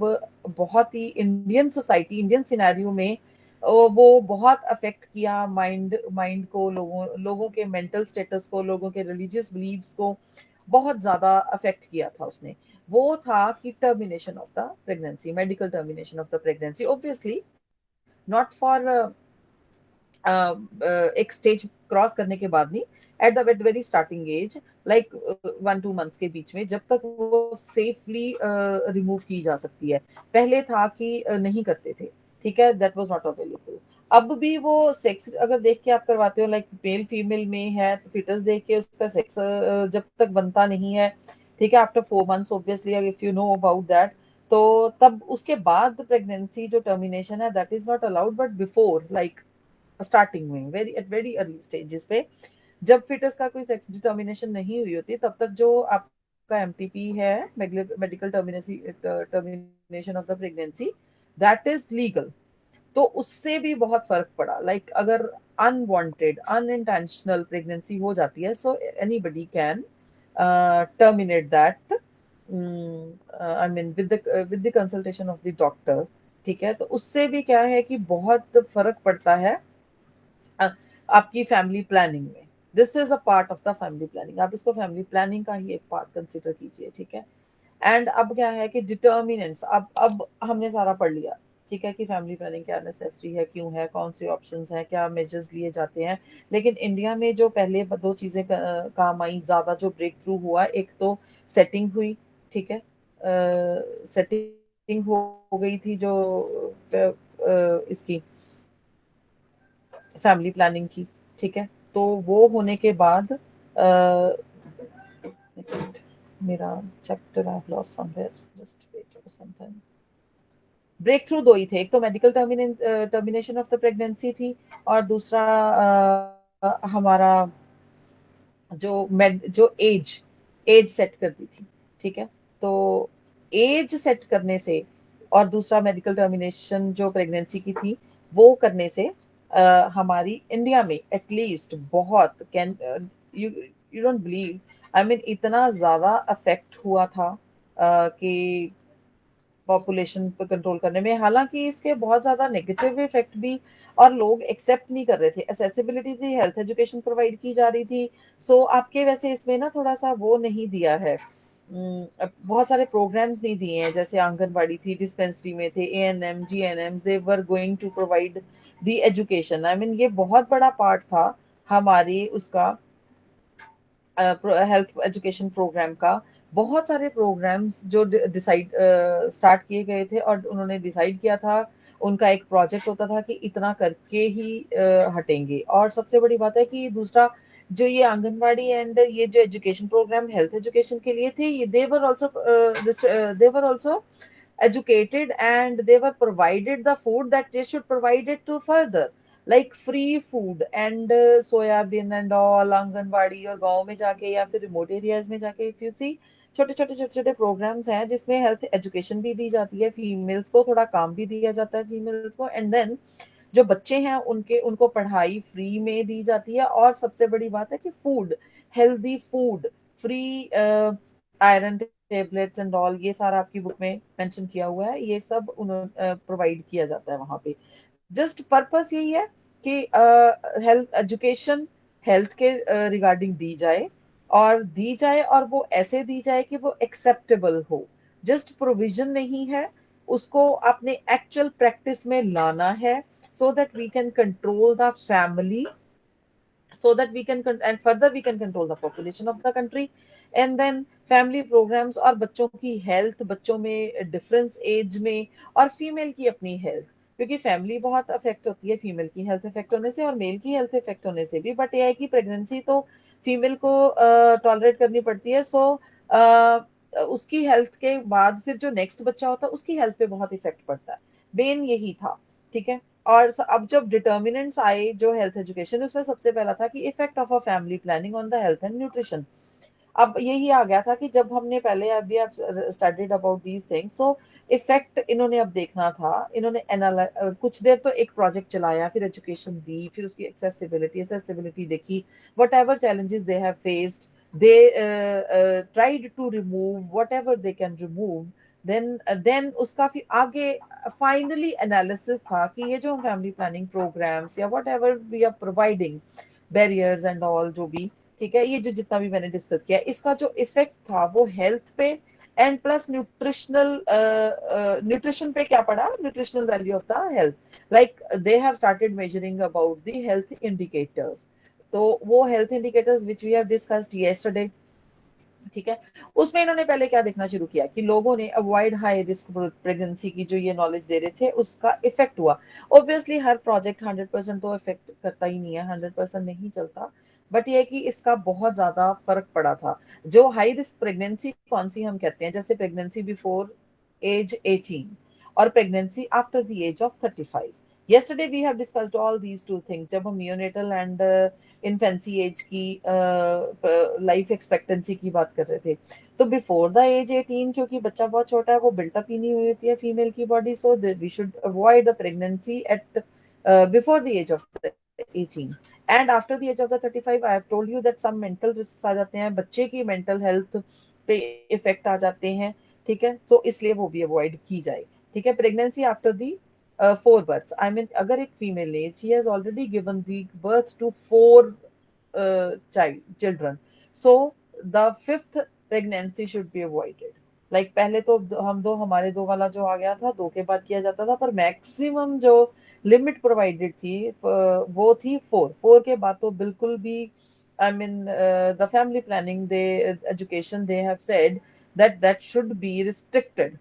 बहुत ही इंडियन सोसाइटी, इंडियन सिनेरियो में वो बहुत अफेक्ट किया माइंड माइंड को, लोगों के मेंटल स्टेटस को, लोगों के रिलीजियस बिलीव्स को बहुत ज्यादा अफेक्ट किया था उसने। वो था कि termination of the pregnancy, medical termination of the pregnancy, obviously not for एक स्टेज क्रॉस करने के बाद नहीं, at the very starting age, like 1-2 months के बीच में, जब तक वो सेफली रिमूव की जा सकती है। पहले था कि नहीं करते थे, ठीक है, दैट वाज नॉट अवेलेबल। अब भी वो सेक्स अगर देख के आप करवाते हो, लाइक मेल फीमेल में है तो फिटस देख के उसका सेक्स जब तक बनता नहीं है, ठीक है, after 4 months obviously, if you know about that, तो तब उसके बाद प्रेगनेंसी जो टर्मिनेशन है that is not allowed, but before, like starting में, वेरी अर्ली स्टेजेस पे, जब फिटस का कोई सेक्स डिटर्मिनेशन नहीं हुई होती, तब तक जो आपका एमटीपी है, medical termination of the pregnancy, that is legal. तो उससे भी बहुत फर्क पड़ा, लाइक अगर अनवांटेड अनइंटेंशनल प्रेगनेंसी हो जाती है, so anybody can terminate that, I mean with the consultation of the doctor, ठीक है। तो उससे भी क्या है कि बहुत फर्क पड़ता है आपकी फैमिली प्लानिंग में। This is a part of the family planning, आप इसको फैमिली प्लानिंग का ही एक पार्ट कंसिडर कीजिए, ठीक है। एंड अब क्या है कि डिटर्मिनेंट्स, अब हमने सारा पढ़ लिया, ठीक है, कि फैमिली प्लानिंग क्या नेसेसरी है, क्यों है, कौन से ऑप्शंस हैं, क्या मेजर्स लिए जाते हैं। लेकिन इंडिया में जो पहले दो चीजें काम आई ज्यादा, जो ब्रेक थ्रू हुआ, एक तो सेटिंग हुई, ठीक है, सेटिंग हो गई थी जो इसकी फैमिली प्लानिंग की, ठीक है। तो वो होने के बाद मेरा chapter I have lost somewhere, just wait for some time. Breakthrough दो ही थे, एक तो medical termination of the pregnancy थी, और दूसरा हमारा जो एज सेट कर दी थी, ठीक है। तो एज सेट करने से, और दूसरा मेडिकल टर्मिनेशन जो प्रेगनेंसी की थी वो करने से, हमारी इंडिया में एटलीस्ट बहुत can, you you don't believe, I mean इतना ज्यादा अफेक्ट हुआ था कि पॉपुलेशन पर कंट्रोल करने में, हालांकि इसके बहुत ज्यादा नेगेटिव इफेक्ट भी, और लोग एक्सेप्ट नहीं कर रहे थे, एसेसिबिलिटी थी, हेल्थ एजुकेशन प्रोवाइड की जा रही थी। सो आपके वैसे इसमें ना थोड़ा सा वो नहीं दिया है, बहुत सारे प्रोग्राम्स नहीं दिए हैं, जैसे आंगनबाड़ी थी, डिस्पेंसरी में थे, ANM GNM, they were going to provide the education, I mean ये बहुत बड़ा पार्ट था हमारी उसका हेल्थ एजुकेशन प्रोग्राम का। बहुत सारे प्रोग्राम्स जो डिसाइड स्टार्ट किए गए थे, और उन्होंने डिसाइड किया था, उनका एक प्रोजेक्ट होता था कि इतना करके ही हटेंगे। और सबसे बड़ी बात है कि दूसरा, जो ये आंगनवाड़ी एंड ये जो एजुकेशन प्रोग्राम हेल्थ एजुकेशन के लिए थे, ये they were also educated and they were provided the food that they should provide it to further, like free food and soybean and all, anganwadi और गांव में जाके या फिर रिमोट एरियाज में जाके, इफ यू सी, छोटे छोटे प्रोग्राम्स हैं जिसमें हेल्थ एजुकेशन भी दी जाती है, फीमेल्स को थोड़ा काम भी दिया जाता है फीमेल्स को, एंड देन जो बच्चे हैं उनको पढ़ाई फ्री में दी जाती है। और सबसे बड़ी बात है कि food, healthy food free iron tablets and all, ये सारा आपकी बुक में मेंशन किया हुआ है, ये सब उन्होंने प्रोवाइड किया जाता है वहां पे। जस्ट पर्पस यही है कि हेल्थ एजुकेशन हेल्थ के रिगार्डिंग दी जाए, और दी जाए और वो ऐसे दी जाए कि वो एक्सेप्टेबल हो। जस्ट प्रोविजन नहीं है, उसको अपने एक्चुअल प्रैक्टिस में लाना है, so that we can control the family, so that we can and further we can control the population of the country, and then family programs और बच्चों की हेल्थ, बच्चों में डिफरेंस एज में, और फीमेल की अपनी हेल्थ, क्योंकि फैमिली बहुत अफेक्ट होती है फीमेल की हेल्थ इफेक्ट होने से और मेल की हेल्थ इफेक्ट होने से भी, बट यह है कि प्रेगनेंसी तो फीमेल को टॉलरेट करनी पड़ती है, सो उसकी हेल्थ के बाद फिर जो नेक्स्ट बच्चा होता है उसकी हेल्थ पे बहुत इफेक्ट पड़ता है। मेन यही था, ठीक है। और अब जब डिटर्मिनेंट्स आए जो हेल्थ एजुकेशन, उसमें सबसे पहला था कि effect of a family planning on the health and nutrition. अब यही आ गया था कि जब हमने पहले अभी आप studied about these things, so effect इन्होंने अब देखना था, इन्होंने कुछ देर तो एक प्रोजेक्ट चलाया, फिर एजुकेशन दी, फिर उसकी एक्सेसिबिलिटी देखी, whatever challenges they have faced, they tried to remove whatever they can remove, then उसका फिर आगे फाइनली एनालिसिस था कि ये जो फैमिली प्लानिंग प्रोग्राम्स या whatever we are providing, barriers and all जो भी, ठीक है, ये जो जितना भी मैंने डिस्कस किया, इसका जो इफेक्ट था वो हेल्थ पे एंड प्लस न्यूट्रिशन पे क्या पड़ा, nutritional value of the health, like they have started measuring about the health indicators. तो वो health indicators which we have discussed yesterday, ठीक है, उसमें इन्होंने पहले क्या देखना शुरू किया कि लोगों ने अवॉइड हाई रिस्क प्रेगनेंसी की जो ये नॉलेज दे रहे थे उसका इफेक्ट हुआ। ऑब्वियसली हर प्रोजेक्ट 100% तो इफेक्ट करता ही नहीं है, 100% नहीं चलता, बट ये है कि इसका बहुत ज्यादा फर्क पड़ा था। जो हाई रिस्क प्रेगनेंसी कौन सी हम कहते हैं, जैसे प्रेगनेंसी बिफोर एज 18 और pregnancy after the age of 35। yesterday we have discussed all these two things जब हम neonatal and इन्फेंसी एज की लाइफ एक्सपेक्टेंसी की बात कर रहे थे। तो बिफोर द एज 18, क्योंकि बच्चा बहुत छोटा है, वो बिल्टअप ही नहीं हुई होती है फीमेल की body, so we should avoid the pregnancy at before the age of 18। And after the age of the 35 I have told you that some mental risk आ जाते हैं, बच्चे की मेंटल हेल्थ पे इफेक्ट आ जाते हैं, ठीक है, तो इसलिए वो भी अवॉइड की जाए। ठीक है, pregnancy after the four birth, I mean अगर एक फीमेल ने she has already given the birth to four children, so the fifth pregnancy should be avoided। Like पहले तो हम दो, हमारे दो वाला जो आ गया था, दो के बाद किया जाता था, पर मैक्सिमम जो लिमिट प्रोवाइडेड थी वो थी फोर। फोर के बाद तो बिल्कुल भी, I mean the family planning they education they have said that that should be restricted,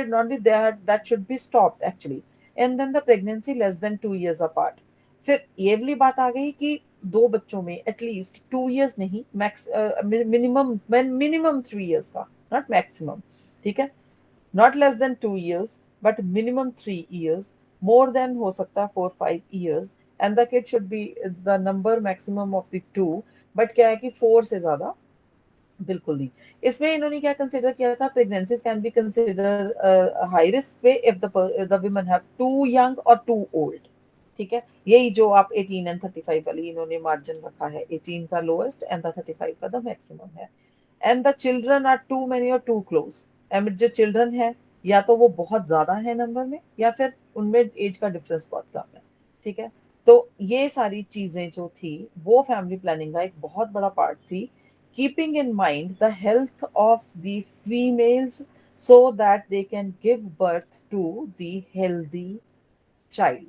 not that that should be stopped actually। and then the pregnancy less than 2 years apart। फिर ये वाली बात आ गई कि दो बच्चों में एटलीस्ट 2 years नहीं, मैक्स मिनिमम मिनिमम 3 years का, नॉट मैक्सिमम, ठीक है, not less than 2 years but minimum 3 years, more than हो सकता है 4-5 years, and the kid should be the number maximum of the two. But क्या है कि फोर से ज्यादा बिल्कुल नहीं। इसमें इन्होंने क्या कंसिडर किया था, pregnancies can be consider high risk पे if the women have too young और टू ओल्ड। ठीक है, यही जो आप 18 एंड 35 वाली इन्होंने मार्जिन रखा है, 18 का लोएस्ट एंड द 35 का द मैक्सिमम है। And the children are too many और टू क्लोज, एंड जो चिल्ड्रन है या तो वो बहुत ज्यादा है नंबर में, या फिर उनमें एज का डिफरेंस बहुत कम है। ठीक है, तो ये सारी चीजें जो थी वो फैमिली प्लानिंग का एक बहुत बड़ा पार्ट थी, keeping in mind the health of the females so that they can give birth to the healthy child.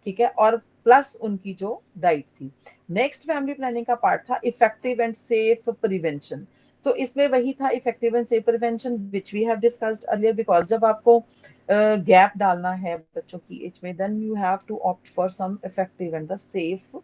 ठीक है, और प्लस उनकी जो डाइट थी। नेक्स्ट फैमिली प्लानिंग का पार्ट था इफेक्टिव एंड सेफ प्रिवेंशन। तो इसमें वही था effective and safe prevention which we have discussed earlier, because जब आपको गैप डालना है बच्चों की एज में, then you have to opt for some effective and the safe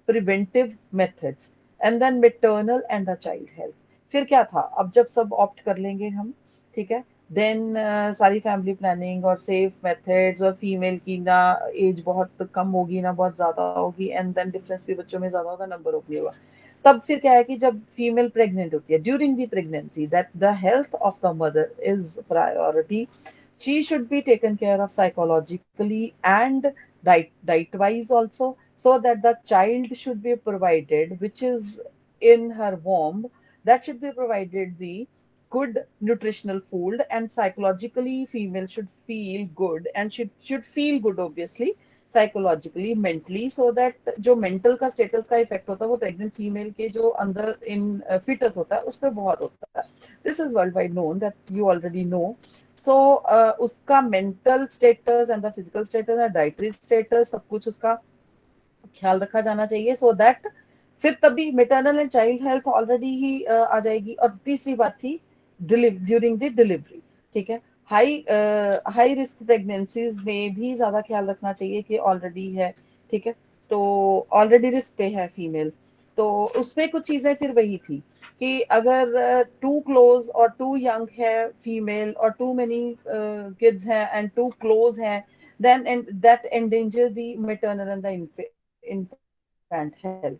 preventive methods, and then maternal and the child health. फिर क्या था, अब जब सब ऑप्ट कर लेंगे हम, ठीक है, देन सारी फैमिली प्लानिंग और सेफ मेथड्स, और फीमेल की ना एज बहुत कम होगी ना बहुत ज्यादा होगी, एंड देन डिफरेंस भी बच्चों में ज्यादा होगा, नंबर ऑफ भी होगा। तब फिर क्या है कि जब फीमेल प्रेग्नेंट होती है, during the pregnancy, that the health of the mother is priority. She should be taken care of psychologically and diet wise also, so that the child should be provided which is in her womb that should be provided the good nutritional food, and psychologically female should feel good and should feel good obviously, psychologically mentally, so that जो mental का status का effect होता है वो pregnant female के जो अंदर इन foetus होता है उस पर बहुत होता है. This is world wide known, that you already know. So उसका mental status and the physical status and dietary status सब कुछ उसका ख्याल रखा जाना चाहिए, सो दैट फिर तभी maternal and child health already ही आ जाएगी. और तीसरी बात थी ड्यूरिंग द डिलीवरी. ठीक है, हाई हाई रिस्क प्रेगनेंसीज में भी ज्यादा ख्याल रखना चाहिए कि ऑलरेडी है. ठीक है, तो ऑलरेडी रिस्क पे है फीमेल, तो उसमें कुछ चीजें फिर वही थी कि अगर टू क्लोज और टू यंग है फीमेल और टू मेनी किड्स हैं एंड टू क्लोज हैं, then and that endanger the maternal and the infant health.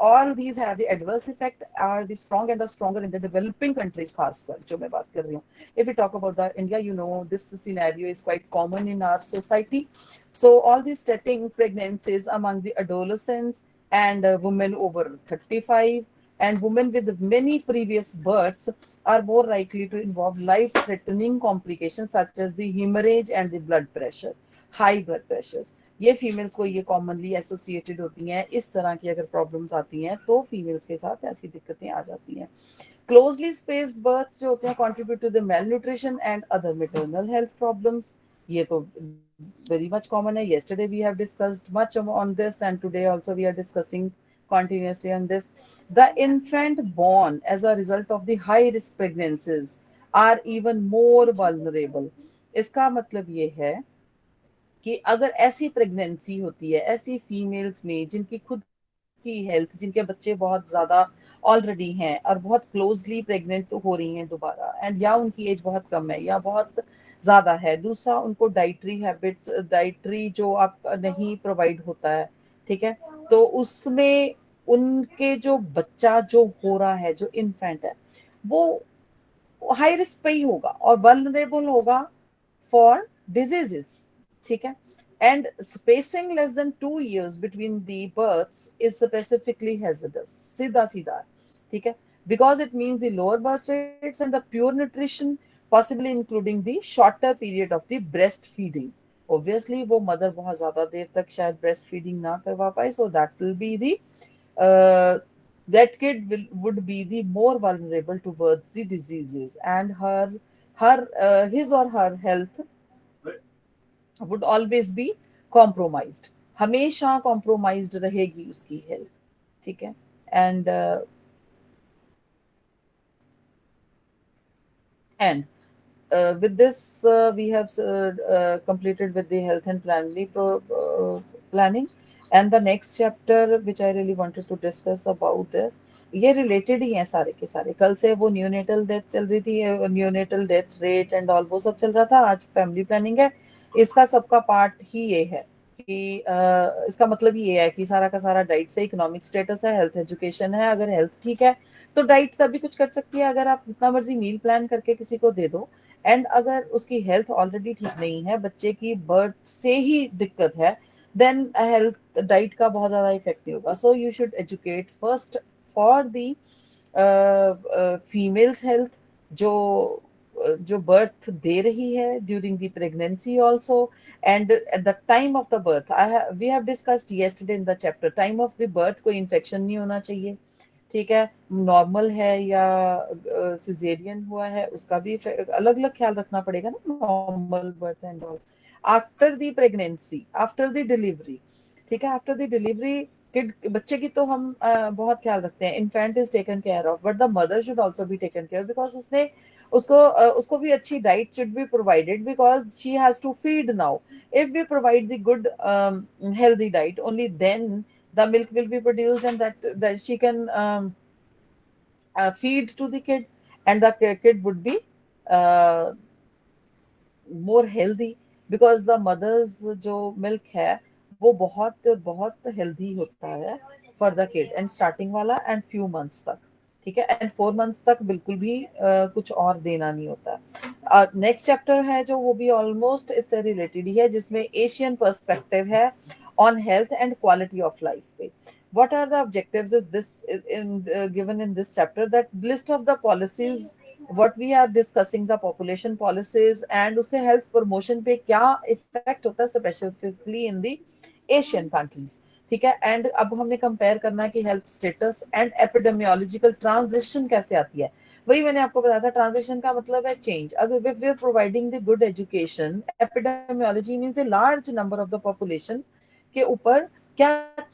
All these have the adverse effect are the strong and the stronger in the developing countries खासकर जो मैं बात कर रही हूँ. If we talk about the India, you know this scenario is quite common in our society. So all these starting pregnancies among the adolescents and women over 35 and women with many previous births are more likely to involve life-threatening complications such as the hemorrhage and the blood pressure, high blood pressures. ये females को ये commonly associated होती हैं. इस तरह की अगर problems आती हैं तो फीमेल्स के साथ ऐसी दिक्कतें आ जाती हैं. क्लोजली स्पेस्ड बर्थ्स जो होते हैं contribute to the malnutrition and other maternal health problems. ये तो very much common है. Yesterday we have discussed much on this and today also we are discussing continuously on this. The infant born as a result of the high risk pregnancies are even more vulnerable. इसका मतलब ये है कि अगर ऐसी pregnancy होती है ऐसी फीमेल्स में जिनकी खुद की हेल्थ, जिनके बच्चे बहुत ज्यादा ऑलरेडी हैं और बहुत क्लोजली प्रेग्नेंट तो हो रही हैं दोबारा, एंड या उनकी एज बहुत कम है या बहुत ज्यादा है. दूसरा, उनको डाइटरी हैबिट्स, डाइटरी जो आप नहीं प्रोवाइड होता है. ठीक है, तो उसमें उनके जो बच्चा जो हो रहा है, जो इन्फेंट है, वो हाई रिस्क पे ही होगा और वल्नरेबल होगा फॉर डिजीजेस. ठीक है, and spacing less than 2 years between the births is specifically hazardous. सीधा सीधा, ठीक है, because it means the lower birth rates and the pure nutrition, possibly including the shorter period of the breastfeeding. Obviously वो mother बहुत ज्यादा देर तक शायद breast feeding ना करवा पाए, so that will be the that kid would be the more vulnerable towards the diseases, and his or her health would always be compromised. हमेशा compromised रहेगी उसकी health. ठीक है, and with this we have completed with the health and family planning, and the next chapter which I really wanted to discuss about this, ये related ही हैं सारे के सारे. कल से वो न्यूनेटल डेथ चल रही थी, neonatal death rate and all वो सब चल रहा था. आज फैमिली प्लानिंग है. इसका सबका पार्ट ही ये है कि इसका मतलब ये है कि सारा का सारा डाइट से, इकोनॉमिक स्टेटस है, हेल्थ एजुकेशन है. अगर हेल्थ ठीक है तो डाइट तभी कुछ कर सकती है. अगर आप जितना मर्जी मील प्लान करके किसी को दे दो, एंड अगर उसकी हेल्थ ऑलरेडी ठीक नहीं है, बच्चे की बर्थ से ही दिक्कत है, देन हेल्थ डाइट का बहुत ज्यादा इफेक्ट नहीं होगा. So you should educate first for the females health जो बर्थ दे रही है during the pregnancy also, and at the time of the birth. We have discussed yesterday in the chapter, time of the birth कोई infection नहीं होना चाहिए. ठीक है, नॉर्मल है या सिजेरियन हुआ है उसका भी अलग अलग ख्याल रखना पड़ेगा ना, normal birth and all. After the pregnancy, after the delivery, ठीक है, आफ्टर द डिलीवरी किड, बच्चे की तो हम बहुत ख्याल रखते हैं. Infant is taken care of, but the mother should also be taken care, because उसको भी अच्छी diet should be provided, because she has to feed now. If we provide the good healthy diet, only then the milk will be produced, and that she can feed to the kid, and the kid would be uh, more healthy, because the mother's जो milk है वो बहुत बहुत healthy होता है for the kid, and starting वाला and few months तक. ठीक है, and 4 months तक बिल्कुल भी कुछ और देना नहीं होता. नेक्स्ट चैप्टर है जो वो भी ऑलमोस्ट इससे रिलेटेड ही है, जिसमें एशियन पर्सपेक्टिव है on health and quality of life पे. what are the objectives is this in given in this chapter, that list of the policies what we are discussing, the population policies, and उसे health promotion पे क्या effect होता है specifically in the Asian countries. ठीक है, and अब हमने compare करना है कि health status and epidemiological transition कैसे आती है. वही मैंने आपको बताया था, ट्रांजिशन का मतलब है चेंज. अगर we are providing the good education, epidemiology means the large number of the population के ऊपर क्या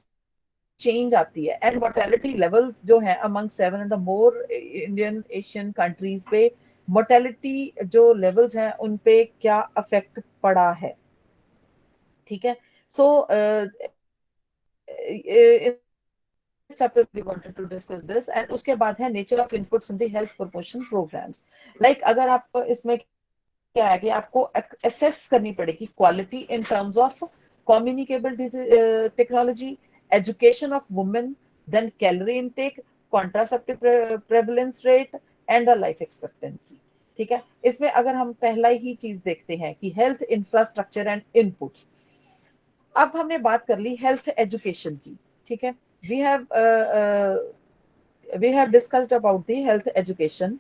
चेंज आती है, एंड मोर्टेलिटी लेवल्स जो है among 7 and more Indian Asian countries पे मोर्टेलिटी जो लेवल्स हैं उन पे क्या अफेक्ट पड़ा है. ठीक है, सो chapter we wanted to discuss this, and उसके बाद है nature of inputs in the health promotion programs. Like अगर आप इसमें क्या है कि आपको assess करनी पड़ेगी quality in terms of communicable technology, education of women, then calorie intake, contraceptive prevalence rate and the life expectancy. ठीक है, इसमें अगर हम पहला ही चीज देखते हैं कि हेल्थ इंफ्रास्ट्रक्चर एंड इनपुट्स. अब हमने बात कर ली हेल्थ एजुकेशन की. ठीक है, we have we have discussed about the health education.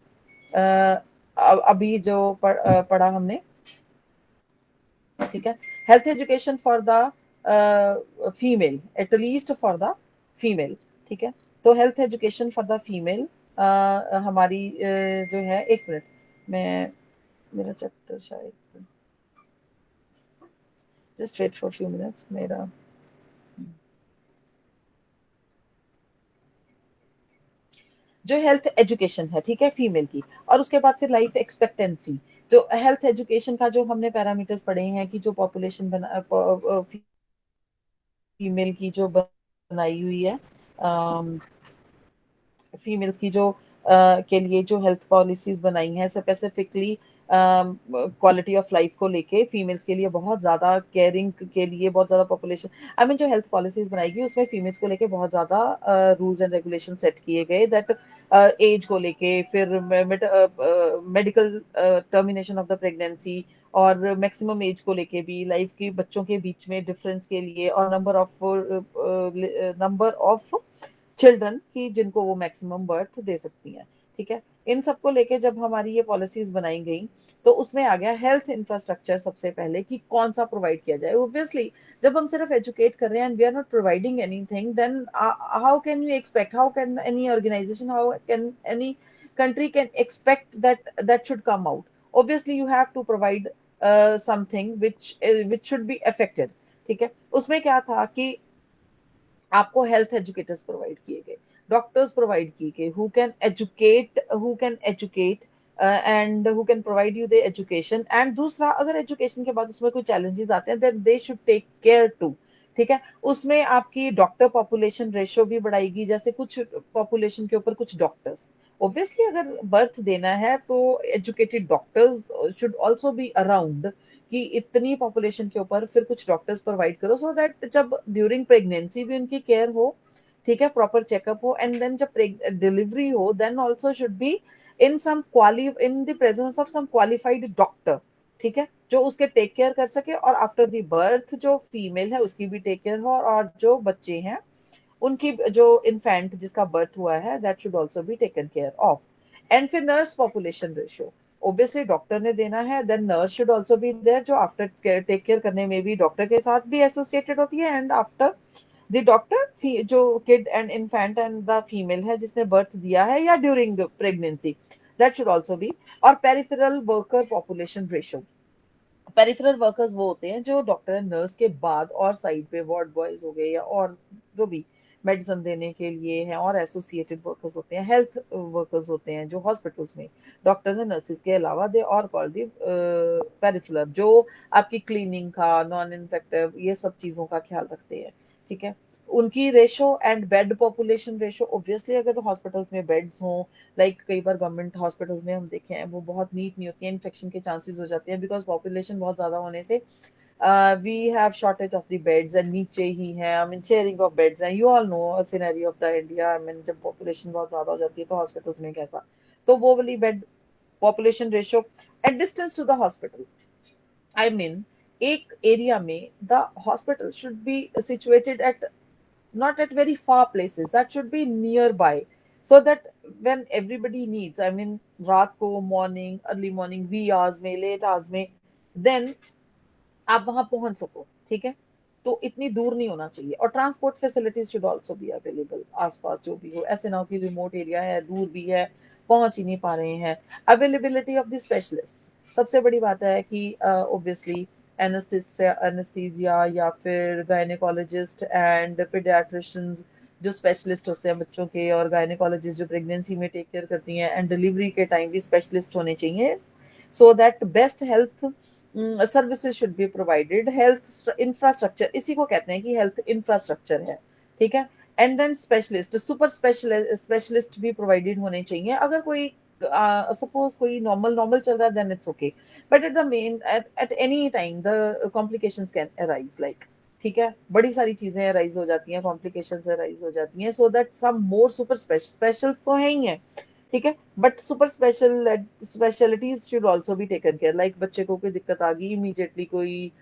अभी जो पढ़ा हमने. ठीक है, health education for the female, at least for the female. ठीक है, तो health education for the female हमारी जो है, एक मिनट, मैं मेरा चैप्टर शायद, just wait for few minutes. मेरा जो हेल्थ एजुकेशन है, ठीक है, फीमेल की, और उसके बाद फिर लाइफ एक्सपेक्टेंसी. जो हेल्थ एजुकेशन का जो हमने पैरामीटर्स पढ़े हैं कि जो पॉपुलेशन बना फीमेल की जो बनाई हुई है, फीमेल्स की जो के लिए जो हेल्थ पॉलिसीज बनाई हैं स्पेसिफिकली क्वालिटी ऑफ लाइफ को लेके, फीमेल्स के लिए बहुत ज्यादा केयरिंग के लिए बहुत ज्यादा पॉपुलेशन, आई मीन जो हेल्थ पॉलिसीज बनाएगी उसमें फीमेल्स को लेके बहुत ज्यादा रूल्स एंड रेगुलेशन सेट किए गए, दैट एज को लेके, फिर medical termination of the pregnancy, और मैक्सिमम एज को लेके भी, लाइफ की बच्चों के बीच में डिफरेंस के लिए, और नंबर ऑफ चिल्ड्रन की जिनको वो मैक्सिमम बर्थ दे सकती हैं. ठीक है, इन सबको लेके जब हमारी ये पॉलिसीज बनाई गई तो उसमें आ गया हेल्थ इंफ्रास्ट्रक्चर सबसे पहले कि कौन सा प्रोवाइड किया जाए. ऑब्वियसली जब हम सिर्फ एजुकेट कर रहे हैं and we are not providing anything, then how can you expect, how can any organisation, how can any country can expect that should come out. Obviously you have to provide something which should be affected. ठीक है, उसमें क्या था कि आपको health educators provide किए गए, doctors provide किए गए, who can educate and who can provide you the education. And दूसरा, अगर एजुकेशन के बाद उसमें कोई चैलेंजेस आते हैं, then they should take care too. ठीक है, उसमें आपकी डॉक्टर पॉपुलेशन रेशियो भी बढ़ाएगी, जैसे कुछ पॉपुलेशन के ऊपर कुछ डॉक्टर्स. ऑब्वियसली अगर बर्थ देना है तो educated doctors should also be around, कि इतनी पॉपुलेशन के ऊपर फिर कुछ डॉक्टर्स प्रोवाइड करो, सो दैट जब ड्यूरिंग प्रेगनेंसी भी उनकी केयर हो, ठीक है, प्रॉपर चेकअप हो, एंड देन जब डिलीवरी हो, then also should be in the presence of some qualified doctor. ठीक है, जो उसके टेक केयर कर सके, और आफ्टर द बर्थ जो फीमेल है उसकी भी टेक केयर हो, और जो बच्चे हैं उनकी, जो इन्फेंट जिसका बर्थ हुआ है, that should also be taken care of. And फिर nurse population ratio, obviously doctor ने देना है, then nurse should also be there, जो आफ्टर टेक केयर करने में भी डॉक्टर के साथ भी एसोसिएटेड होती है, एंड आफ्टर द डॉक्टर जो kid and infant and the female है जिसने बर्थ दिया है, या during pregnancy, that should also be. और peripheral worker population ratio, peripheral workers वो होते हैं जो डॉक्टर एंड नर्स के बाद और साइड पे वार्ड बॉयज हो गए, या और जो भी मेडिसिन देने के लिए हैं, और एसोसिएटेड वर्कर्स होते हैं, हेल्थ वर्कर्स होते हैं जो हॉस्पिटल्स में डॉक्टर्स एंड नर्सेज के अलावा, दे और कॉल्ड द पेरिफेरल, जो आपकी क्लीनिंग का, नॉन इन्फेक्टिव, ये सब चीजों का ख्याल रखते हैं. ठीक है, उनकी ratio and bed population ratio, obviously अगर हॉस्पिटल्स में बेड्स हों, लाइक कई बार गवर्नमेंट हॉस्पिटल्स में हम देखे हैं वो बहुत नीट नहीं होती है, इन्फेक्शन के चांसेस हो जाते हैं, बिकॉज पॉपुलेशन बहुत ज्यादा होने से we have shortage of the beds, and नीचे ही है, I mean sharing of beds हैं, you all know scenario of the India, I mean जब पॉपुलेशन बहुत ज्यादा हो जाती है तो हॉस्पिटल्स में कैसा, तो वो वाली bed population ratio. At distance to the hospital, I mean एक एरिया में the hospital should be situated at not at very far places. That should be nearby, so that when everybody needs, I mean, रात को, morning, early morning, wee hours में, late hours में, then आप वहां पहुंच सको, ठीक है। तो इतनी दूर नहीं होना चाहिए, और transport facilities should also be available आसपास जो भी हो, ऐसे ना हो कि रिमोट एरिया है, दूर भी है, पहुंच ही नहीं पा रहे हैं। अवेलेबिलिटी ऑफ द स्पेशलिस्ट, सबसे बड़ी बात है कि ऑब्वियसली एनेस्थीसिया या फिर गायनेकोलॉजिस्ट एंड पीडियाट्रिशियंस, जो स्पेशलिस्ट होते हैं बच्चों के, और गायनेकोलॉजिस्ट जो प्रेगनेंसी में टेक केयर करती हैं, एंड डिलीवरी के टाइम भी स्पेशलिस्ट होने चाहिए, so that best health services should be provided. Health infrastructure, इसी को कहते हैं कि हेल्थ इंफ्रास्ट्रक्चर है, ठीक है। And then specialist, super specialist भी प्रोवाइडेड होने चाहिए। अगर कोई सपोज कोई नॉर्मल नॉर्मल चल रहा है, then it's okay, but at the main at any time the complications can arise, like, ठीक है, बड़ी सारी चीजें अराइज हो जाती हैं, कॉम्प्लिकेशंस अराइज हो जाती हैं, so that some more super specials तो है ही है, ठीक है, but super specialities should also be taken care. Like बच्चे को कोई दिक्कत आ गई, इमीडिएटली कोई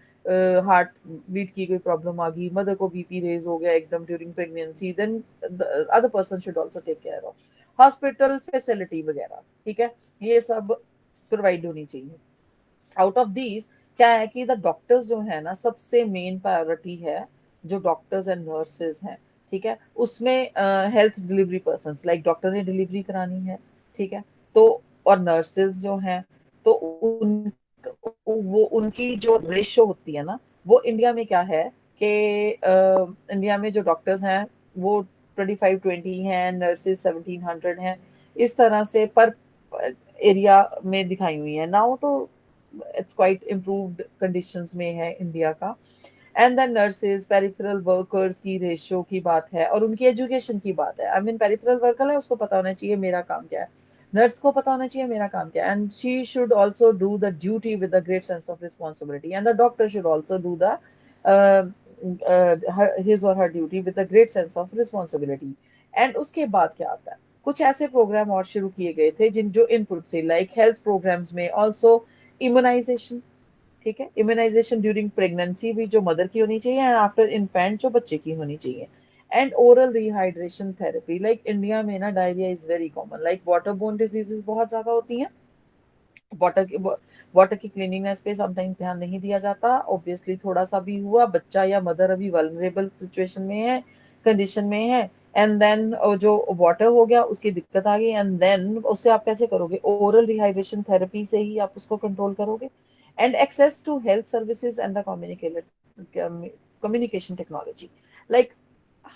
हार्ट बीट की कोई प्रॉब्लम आ गई, मदर को बीपी रेज हो गया एकदम during pregnancy, then other person should also take care of hospital facility वगैरह, ठीक है, ये सब प्रोवाइड होनी चाहिए। आउट ऑफ दीज क्या है कि द डॉक्टर्स जो है ना, सबसे मेन प्रायोरिटी है, जो डॉक्टर्स एंड नर्सेज हैं, ठीक है, उसमें health delivery person, like doctor ने डिलीवरी करानी है, ठीक है, तो और नर्सेज जो हैं, तो उन वो उनकी जो रेशो होती है ना, वो इंडिया में क्या है कि इंडिया में जो डॉक्टर्स हैं वो 2520 हैं, नर्सेज 1700 हैं, इस तरह से पर एरिया में दिखाई हुई है ना, वो तो इट्स क्वाइट इम्प्रूव्ड कंडीशंस में है इंडिया का। And then nurses, peripheral workers की रेशियो की बात है, और उनकी एजुकेशन की बात है। आई मीन पेरिफेरल वर्कर है, उसको पता होना चाहिए मेरा काम क्या है, नर्स को पता होना चाहिए मेरा काम क्या है, and she should also do the duty with the great sense of responsibility, and the doctor should also do the his or her duty with a great sense of responsibility। And उसके बाद क्या आता है, कुछ ऐसे programme और शुरू किए गए थे जिन जो इनपुट से, लाइक हेल्थ प्रोग्राम्स में ऑल्सो इम्यूनाइजेशन, ठीक है, इम्यूनाइजेशन ड्यूरिंग प्रेगनेंसी भी जो मदर की होनी चाहिए, एंड आफ्टर इन्फेंट जो बच्चे की होनी चाहिए। And oral rehydration therapy, like India में ना diarrhoea is very common, like water borne diseases बहुत ज्यादा होती हैं, वाटर की वाटर की क्लीनिंगनेस पे समटाइम्स ध्यान नहीं दिया जाता, ऑब्वियसली थोड़ा सा भी हुआ, बच्चा या मदर अभी वल्नरेबल सिचुएशन में है, कंडीशन में है, एंड देन जो वाटर हो गया उसकी दिक्कत आ गई, एंड देन उससे आप कैसे करोगे, ओरल रिहाइड्रेशन थेरेपी से ही आप उसको कंट्रोल करोगे। And access to health services and the communication technology, like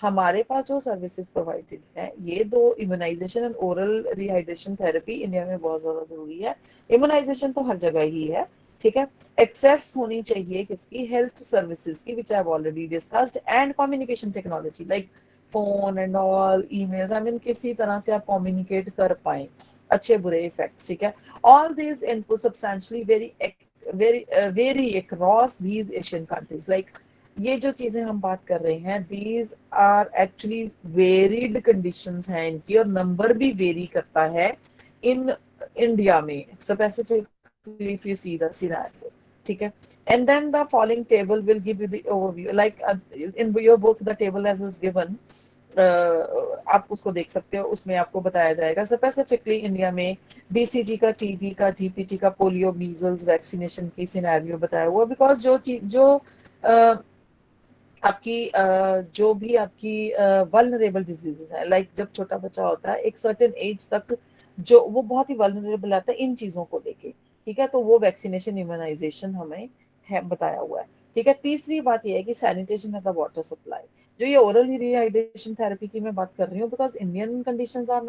हमारे पास जो सर्विसेज प्रोवाइडेड है, ये दो, immunisation and oral rehydration therapy India में बहुत ज्यादा जरूरी है। इम्यूनाइजेशन तो हर जगह ही है, ठीक है, एक्सेस होनी चाहिए किसकी, हेल्थ सर्विसेज की, which I have already discussed, and communication technology, like phone and all, emails, I mean किसी तरह से आप कम्युनिकेट कर पाए, अच्छे बुरे इफेक्ट्स, ठीक है, all these input substantially vary across these Asian countries, like ये जो चीजें हम बात कर रहे हैं, these are actually varied conditions हैं इनकी, और नंबर भी वेरी करता है इन इंडिया में specifically, if you see the scenario, ठीक है। And then the following table will give you the overview, like in your book the table as is given, आप उसको देख सकते हो, उसमें आपको बताया जाएगा स्पेसिफिकली इंडिया में बीसीजी का, टीबी का, जीपीटी का, पोलियो, मीजल्स वैक्सीनेशन की सिनेरियो बताया हुआ, बिकॉज जो चीज जो uh, आपकी जो भी आपकी वल्नरेबल डिजीजेस है, लाइक जब छोटा बच्चा होता है एक सर्टेन एज तक, जो वो बहुत ही वल्नरेबल आता है इन चीजों को लेके, ठीक है, तो वो वैक्सीनेशन इम्यूनाइजेशन हमें है बताया हुआ है, ठीक है। तीसरी बात ये है कि sanitation of the water supply, जो ये ओरल रिहाइड्रेशन थेरेपी की मैं बात कर रही हूँ, because Indian conditions are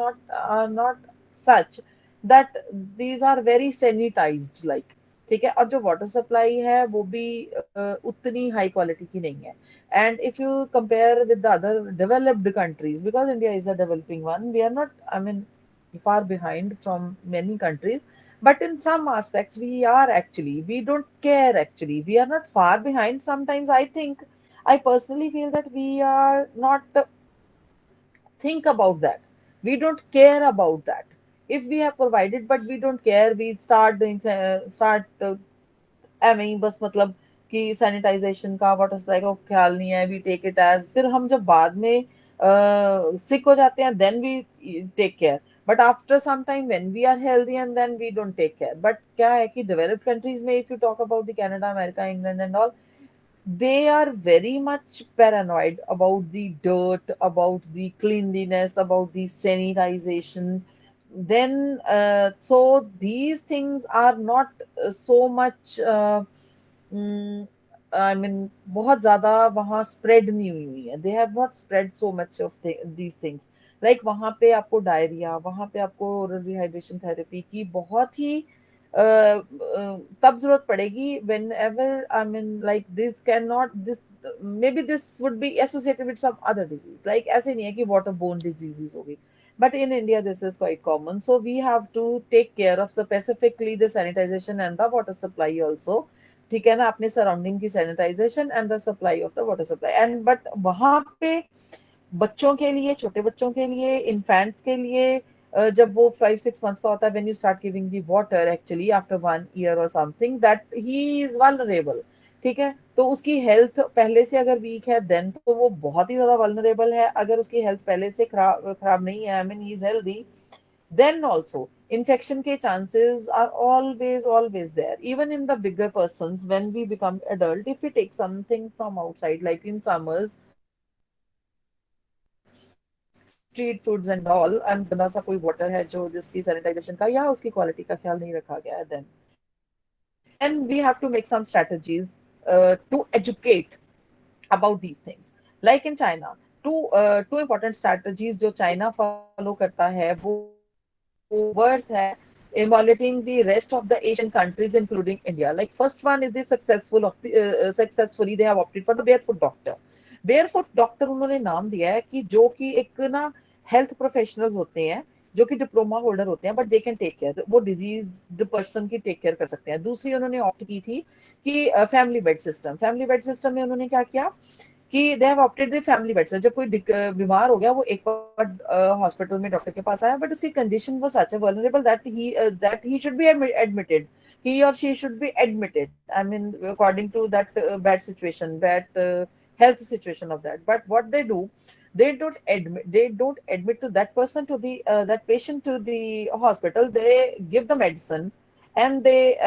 not such that these are very sanitised, like, ठीक है, और जो वाटर सप्लाई है वो भी उतनी हाई क्वालिटी की नहीं है। And if you compare with the other developed countries, because India is a developing one, we are not, I mean, far behind from many countries, but in some aspects we are actually, we don't care actually, we are not far behind. Sometimes I think, I personally feel that we are not think about that, we don't care about that. If we have provided but we don't care, we start doing, start ਐਵੇਂ ਹੀ ਬਸ, ਮਤਲਬ कि sanitisation का, water supply का ख्याल नहीं है, we take it as, फिर हम जब बाद में सिक हो जाते हैं then we take care, but after some time when we are healthy and then we don't take care. But क्या है कि डेवलप्ड कंट्रीज में, if you talk about the Canada, America, England and all, they are very much paranoid about the dirt, about the cleanliness, about the sanitization. Then, so these things are not so much, mm, I mean, बहुत ज़्यादा वहाँ spread नहीं हुई है. They have not spread so much of these things. Like वहाँ पे आपको diarrhoea, वहाँ पे आपको oral rehydration therapy की बहुत ही तब जरूरत पड़ेगी whenever, I mean, like this cannot, this maybe this would be associated with some other disease, like ऐसे नहीं है कि waterborne diseases होगी, but in India this is quite common, so we have to take care of specifically the sanitization and the water supply also. ठीक है ना, अपने surrounding की sanitisation and the supply of the water supply and, but वहां पे बच्चों के लिए, छोटे बच्चों के लिए, इन्फेंट्स के लिए, जब वो 5-6 months का होता है, when you start giving the water, actually after 1 year और something, that he is vulnerable. ठीक है, तो उसकी हेल्थ पहले से अगर वीक है देन तो वो बहुत ही ज्यादा वल्नरेबल है। अगर उसकी हेल्थ पहले से खराब खराब नहीं है, I mean he is healthy, then also infection के chances are always there, even in the bigger persons. When we become adult, if we take something from outside, like in summers, street foods and all, and गंदा सा कोई water है जो जिसकी sanitisation का या उसकी quality का ख्याल नहीं रखा गया है, then we have to make some strategies to educate about these things. Like in China, two important strategies जो China follow करता है वो worth है emulating the rest of the Asian countries, including India. Like first one is the successfully they have opted for the barefoot doctor. Barefoot doctor उन्होंने नाम दिया है कि जो कि एक ना हेल्थ प्रोफेशनल्स होते हैं जो कि डिप्लोमा होल्डर होते हैं, but they can take care, वो डिजीज पर्सन की टेक केयर कर सकते हैं। दूसरी उन्होंने ऑप्ट की थी कि family bed system, family bed system में उन्होंने क्या किया कि they have opted the family bed. जब कोई बीमार हो गया, वो एक बार हॉस्पिटल में डॉक्टर के पास आया, बट उसकी कंडीशन वो such vulnerable that he should be admitted, he or she should be admitted, I mean, according to that bad situation, bad health situation of that. But what they do, they don't admit to that person, to the that patient to the hospital. They give the medicine and they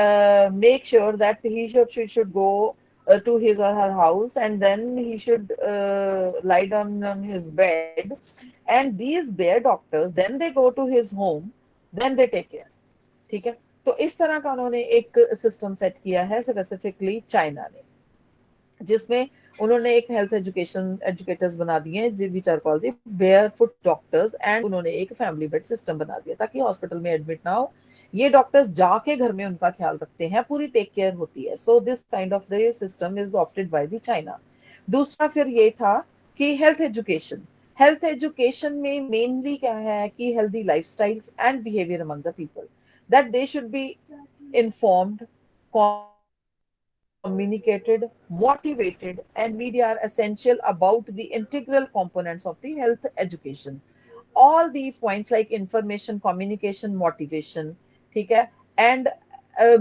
make sure that she should go to his or her house, and then he should lie down on his bed, and these bare doctors then they go to his home, then they take care। ठीक है, तो इस तरह का उन्होंने एक system set किया है स्पेसिफिकली चाइना ने, जिसमें उन्होंने एक हेल्थ एजुकेटर्स बना दिए हैं which are called the barefoot doctors, and उन्होंने एक फैमिली बेड सिस्टम बना दिया ताकि हॉस्पिटल में एडमिट ना हो, ये डॉक्टर्स जाके घर में उनका ख्याल रखते हैं, पूरी टेक केयर होती है। So this kind of the system is opted by the China. दूसरा फिर ये था कि हेल्थ एजुकेशन में मेनली क्या है कि healthy lifestyles and behaviour among the people, that they should be informed, communicated, motivated, and media are essential about the integral components of the health education. All these points like information, communication, motivation, ठीक है, and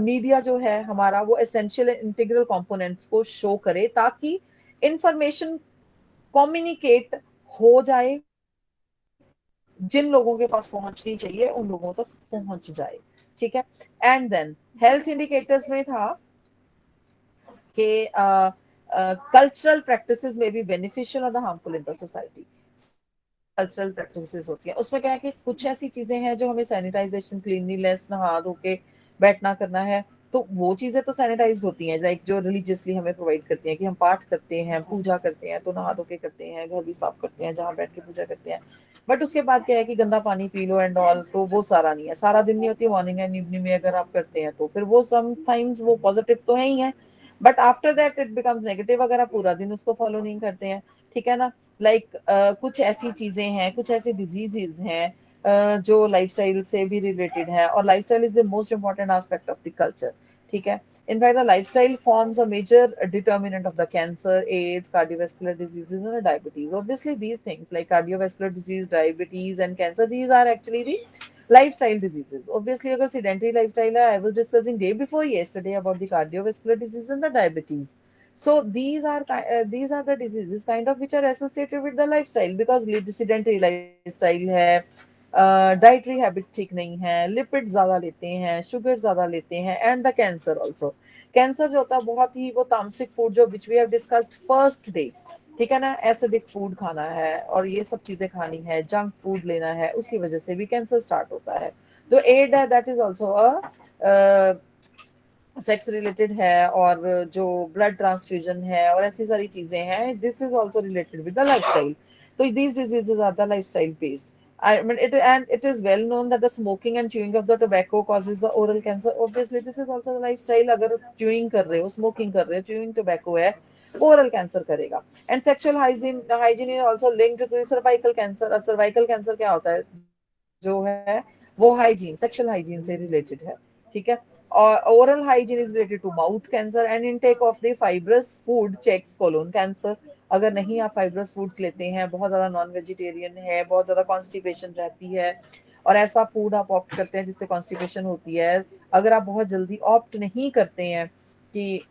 media जो है हमारा वो essential integral components को show करे ताकि information communicate हो जाए, जिन लोगों के पास पहुंचनी चाहिए उन लोगों तक पहुंच जाए। ठीक है, एंड देन हेल्थ इंडिकेटर्स में था कि कल्चरल प्रैक्टिसेस में बी बेनिफिशियल और harmful in the society. Cultural practices होती है, उसमें क्या है कि कुछ ऐसी चीजें हैं जो हमें सैनिटाइजेशन, क्लीनलीनेस, नहा धो के बैठना करना है, तो वो चीजें तो सैनिटाइज होती हैं, लाइक जो रिलीजियसली हमें प्रोवाइड करती हैं कि हम पाठ करते हैं, पूजा करते हैं, तो नहा धो के करते हैं, घर भी साफ करते हैं जहाँ बैठ के पूजा करते हैं। बट उसके बाद क्या है कि गंदा पानी पी लो एंड ऑल, तो वो सारा नहीं है, सारा दिन नहीं होती, मॉर्निंग एंड इवनिंग में अगर आप करते हैं तो फिर वो समटाइम्स वो पॉजिटिव तो है ही है, but after that it becomes negative अगर आप पूरा दिन उसको फॉलो नहीं करते हैं। ठीक है ना, लाइक कुछ ऐसी चीजें हैं, कुछ ऐसे डिजीजेज हैं जो लाइफस्टाइल से भी रिलेटेड है, और lifestyle is the most important aspect of the culture. ठीक है, in fact the lifestyle forms a major determinant of the cancer, AIDS, cardiovascular diseases and diabetes. Obviously these things like cardiovascular disease, diabetes and cancer, these are actually the lifestyle diseases। obviously अगर sedentary lifestyle है, I was discussing day before yesterday about the cardiovascular disease and the diabetes। So these are the diseases kind of which are associated with the lifestyle, because sedentary lifestyle है, dietary habits ठीक नहीं है, lipid ज्यादा लेते हैं, sugar ज्यादा लेते हैं, and the cancer also. Cancer जो होता है बहुत ही वो तामसिक फूड जो which we have discussed first day, ठीक है ना, एसिडिक फूड खाना है और ये सब चीजें खानी है, जंक फूड लेना है, उसकी वजह से भी कैंसर स्टार्ट होता है। तो एड है that is also a sex related है, और जो ब्लड ट्रांसफ्यूजन है और ऐसी सारी चीजें हैं, this is also related with the lifestyle. तो these diseases are the lifestyle based. I mean, it is well known that the smoking and chewing of the tobacco causes the oral cancer. Obviously, this is also the lifestyle. अगर chewing कर रहे हो, smoking कर रहे हो, chewing tobacco है, oral cancer करेगा. And sexual hygiene is also linked to the cervical cancer. अब cervical cancer क्या होता है? जो है वो हाइजीन, सेक्सुअल हाइजीन से रिलेटेड है, ठीक है। और oral hygiene is related to mouth cancer, and intake of the fibrous food checks colon cancer. अगर नहीं आप फाइब्रस फूड्स लेते हैं, बहुत ज्यादा नॉन वेजिटेरियन है, बहुत ज्यादा कॉन्स्टिपेशन रहती है, और ऐसा फूड आप ऑप्ट करते हैं जिससे कॉन्स्टिपेशन होती है, अगर आप बहुत जल्दी ऑप्ट नहीं करते हैं कि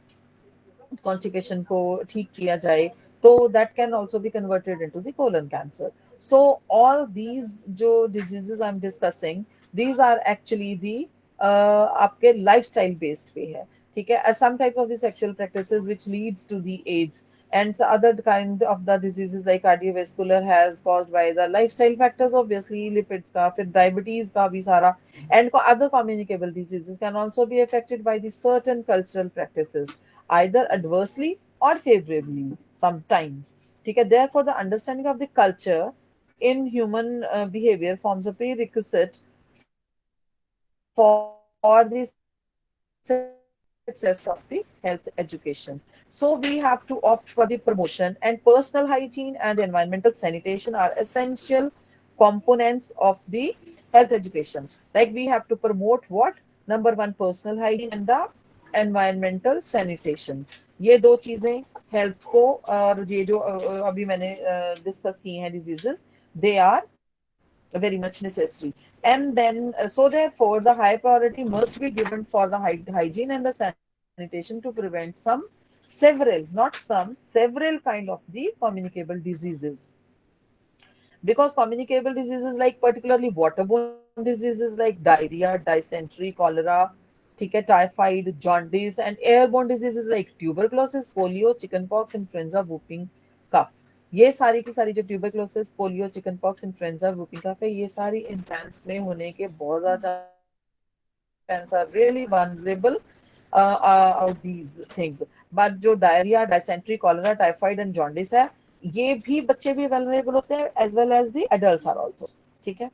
कॉन्स्टिपेशन को ठीक किया जाए, तो that can also be converted into the colon cancer. So all these जो diseases I am discussing, these are actually the आपके लाइफस्टाइल बेस्ड पे है, ठीक है। Some type of the sexual practices which leads to the AIDS and other kind of the diseases like cardiovascular has caused by the lifestyle factors, obviously lipids का, फिर diabetes का भी सारा, and other communicable diseases can also be affected by the certain cultural practices either adversely or favorably sometimes, ठीक है। Therefore the understanding of the culture in human behavior forms a prerequisite for the success of the health education. So we have to opt for the promotion, and personal hygiene and the environmental sanitation are essential components of the health education. Like we have to promote what? Number one, personal hygiene, and the environmental sanitation. ये दो चीजें health को, और ये जो अभी मैंने discuss की हैं diseases, they are very much necessary. And then, so therefore, the high priority must be given for the hygiene and the sanitation to prevent several, not some, several kind of the communicable diseases. Because communicable diseases like particularly waterborne diseases like diarrhea, dysentery, cholera, ठीक है, typhoid, jaundice, and airborne diseases like tuberculosis, polio, chickenpox, influenza, whooping cough. ये सारी की सारी जो tuberculosis, polio, chicken pox, influenza, whooping cough है, ये सारी इन्फेंट्स में होने के बहुत ज्यादा chance are really vulnerable of these things. But जो diarrhoea, dysentery, cholera, typhoid and jaundice है, ये भी बच्चे भी वल्नरेबल होते हैं as well as the adults are also, ठीक है।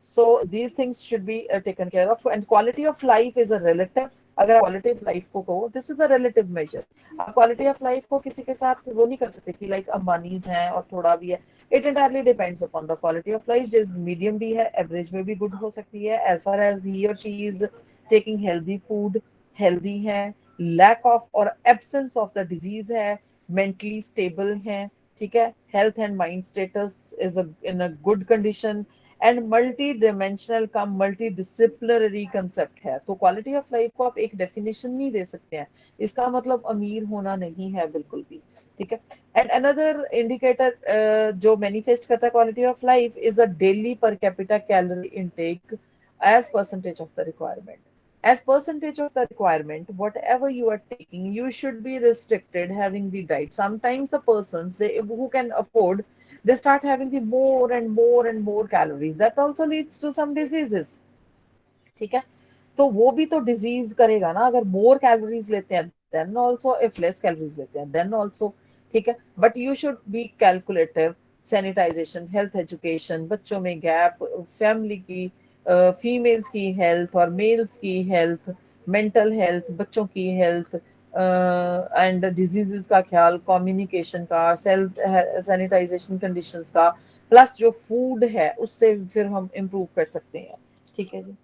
So these things should be taken care of. And quality of life is a relative. अगर क्वालिटी ऑफ लाइफ को कहो, this is a relative major. आप quality of life को किसी के साथ वो नहीं कर सकते कि लाइक अंबानीज हैं और थोड़ा भी है। It entirely depends upon the quality of life, जो मीडियम भी है, एवरेज में भी गुड हो सकती है, एज फार एज ही और she is taking healthy food, healthy है, लैक ऑफ और एब्सेंस ऑफ द डिजीज है, मेंटली स्टेबल है, ठीक है, health and mind status is in a good condition, and multi dimensional का मल्टी डिसिप्लिनरी कंसेप्ट है। तो क्वालिटी ऑफ लाइफ को आप एक डेफिनेशन नहीं दे सकते हैं, इसका मतलब अमीर होना नहीं है बिल्कुल भी, ठीक है। एंड अनदर इंडिकेटर जो मैनिफेस्ट करता है quality of life is a daily per capita calorie intake as percentage of the requirement. As percentage of the requirement, whatever you are taking, you should be restricted having the diet. Sometimes the persons they who can afford, they start having the more and more and more calories. That also leads to some diseases. ठीक है, तो वो भी तो disease करेगा ना, अगर मोर calories लेते हैं then also, if less calories लेते हैं देन ऑल्सो, ठीक है। But you should be calculative. Sanitisation, health education, बच्चों में गैप, फैमिली की, फीमेल्स की हेल्थ और मेल्स की हेल्थ, मेंटल हेल्थ, बच्चों की हेल्थ, एंड डिजीजेस का ख्याल, कम्युनिकेशन का, सेल्फ सैनिटाइजेशन कंडीशंस का, प्लस जो फूड है उससे फिर हम इम्प्रूव कर सकते हैं, ठीक है जी।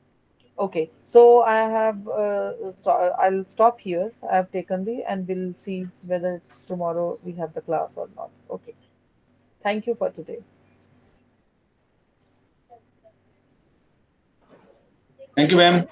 Okay, so I'll stop here. I've taken the, and we'll see whether it's tomorrow we have the class or not. Okay, thank you for today. Thank you, ma'am.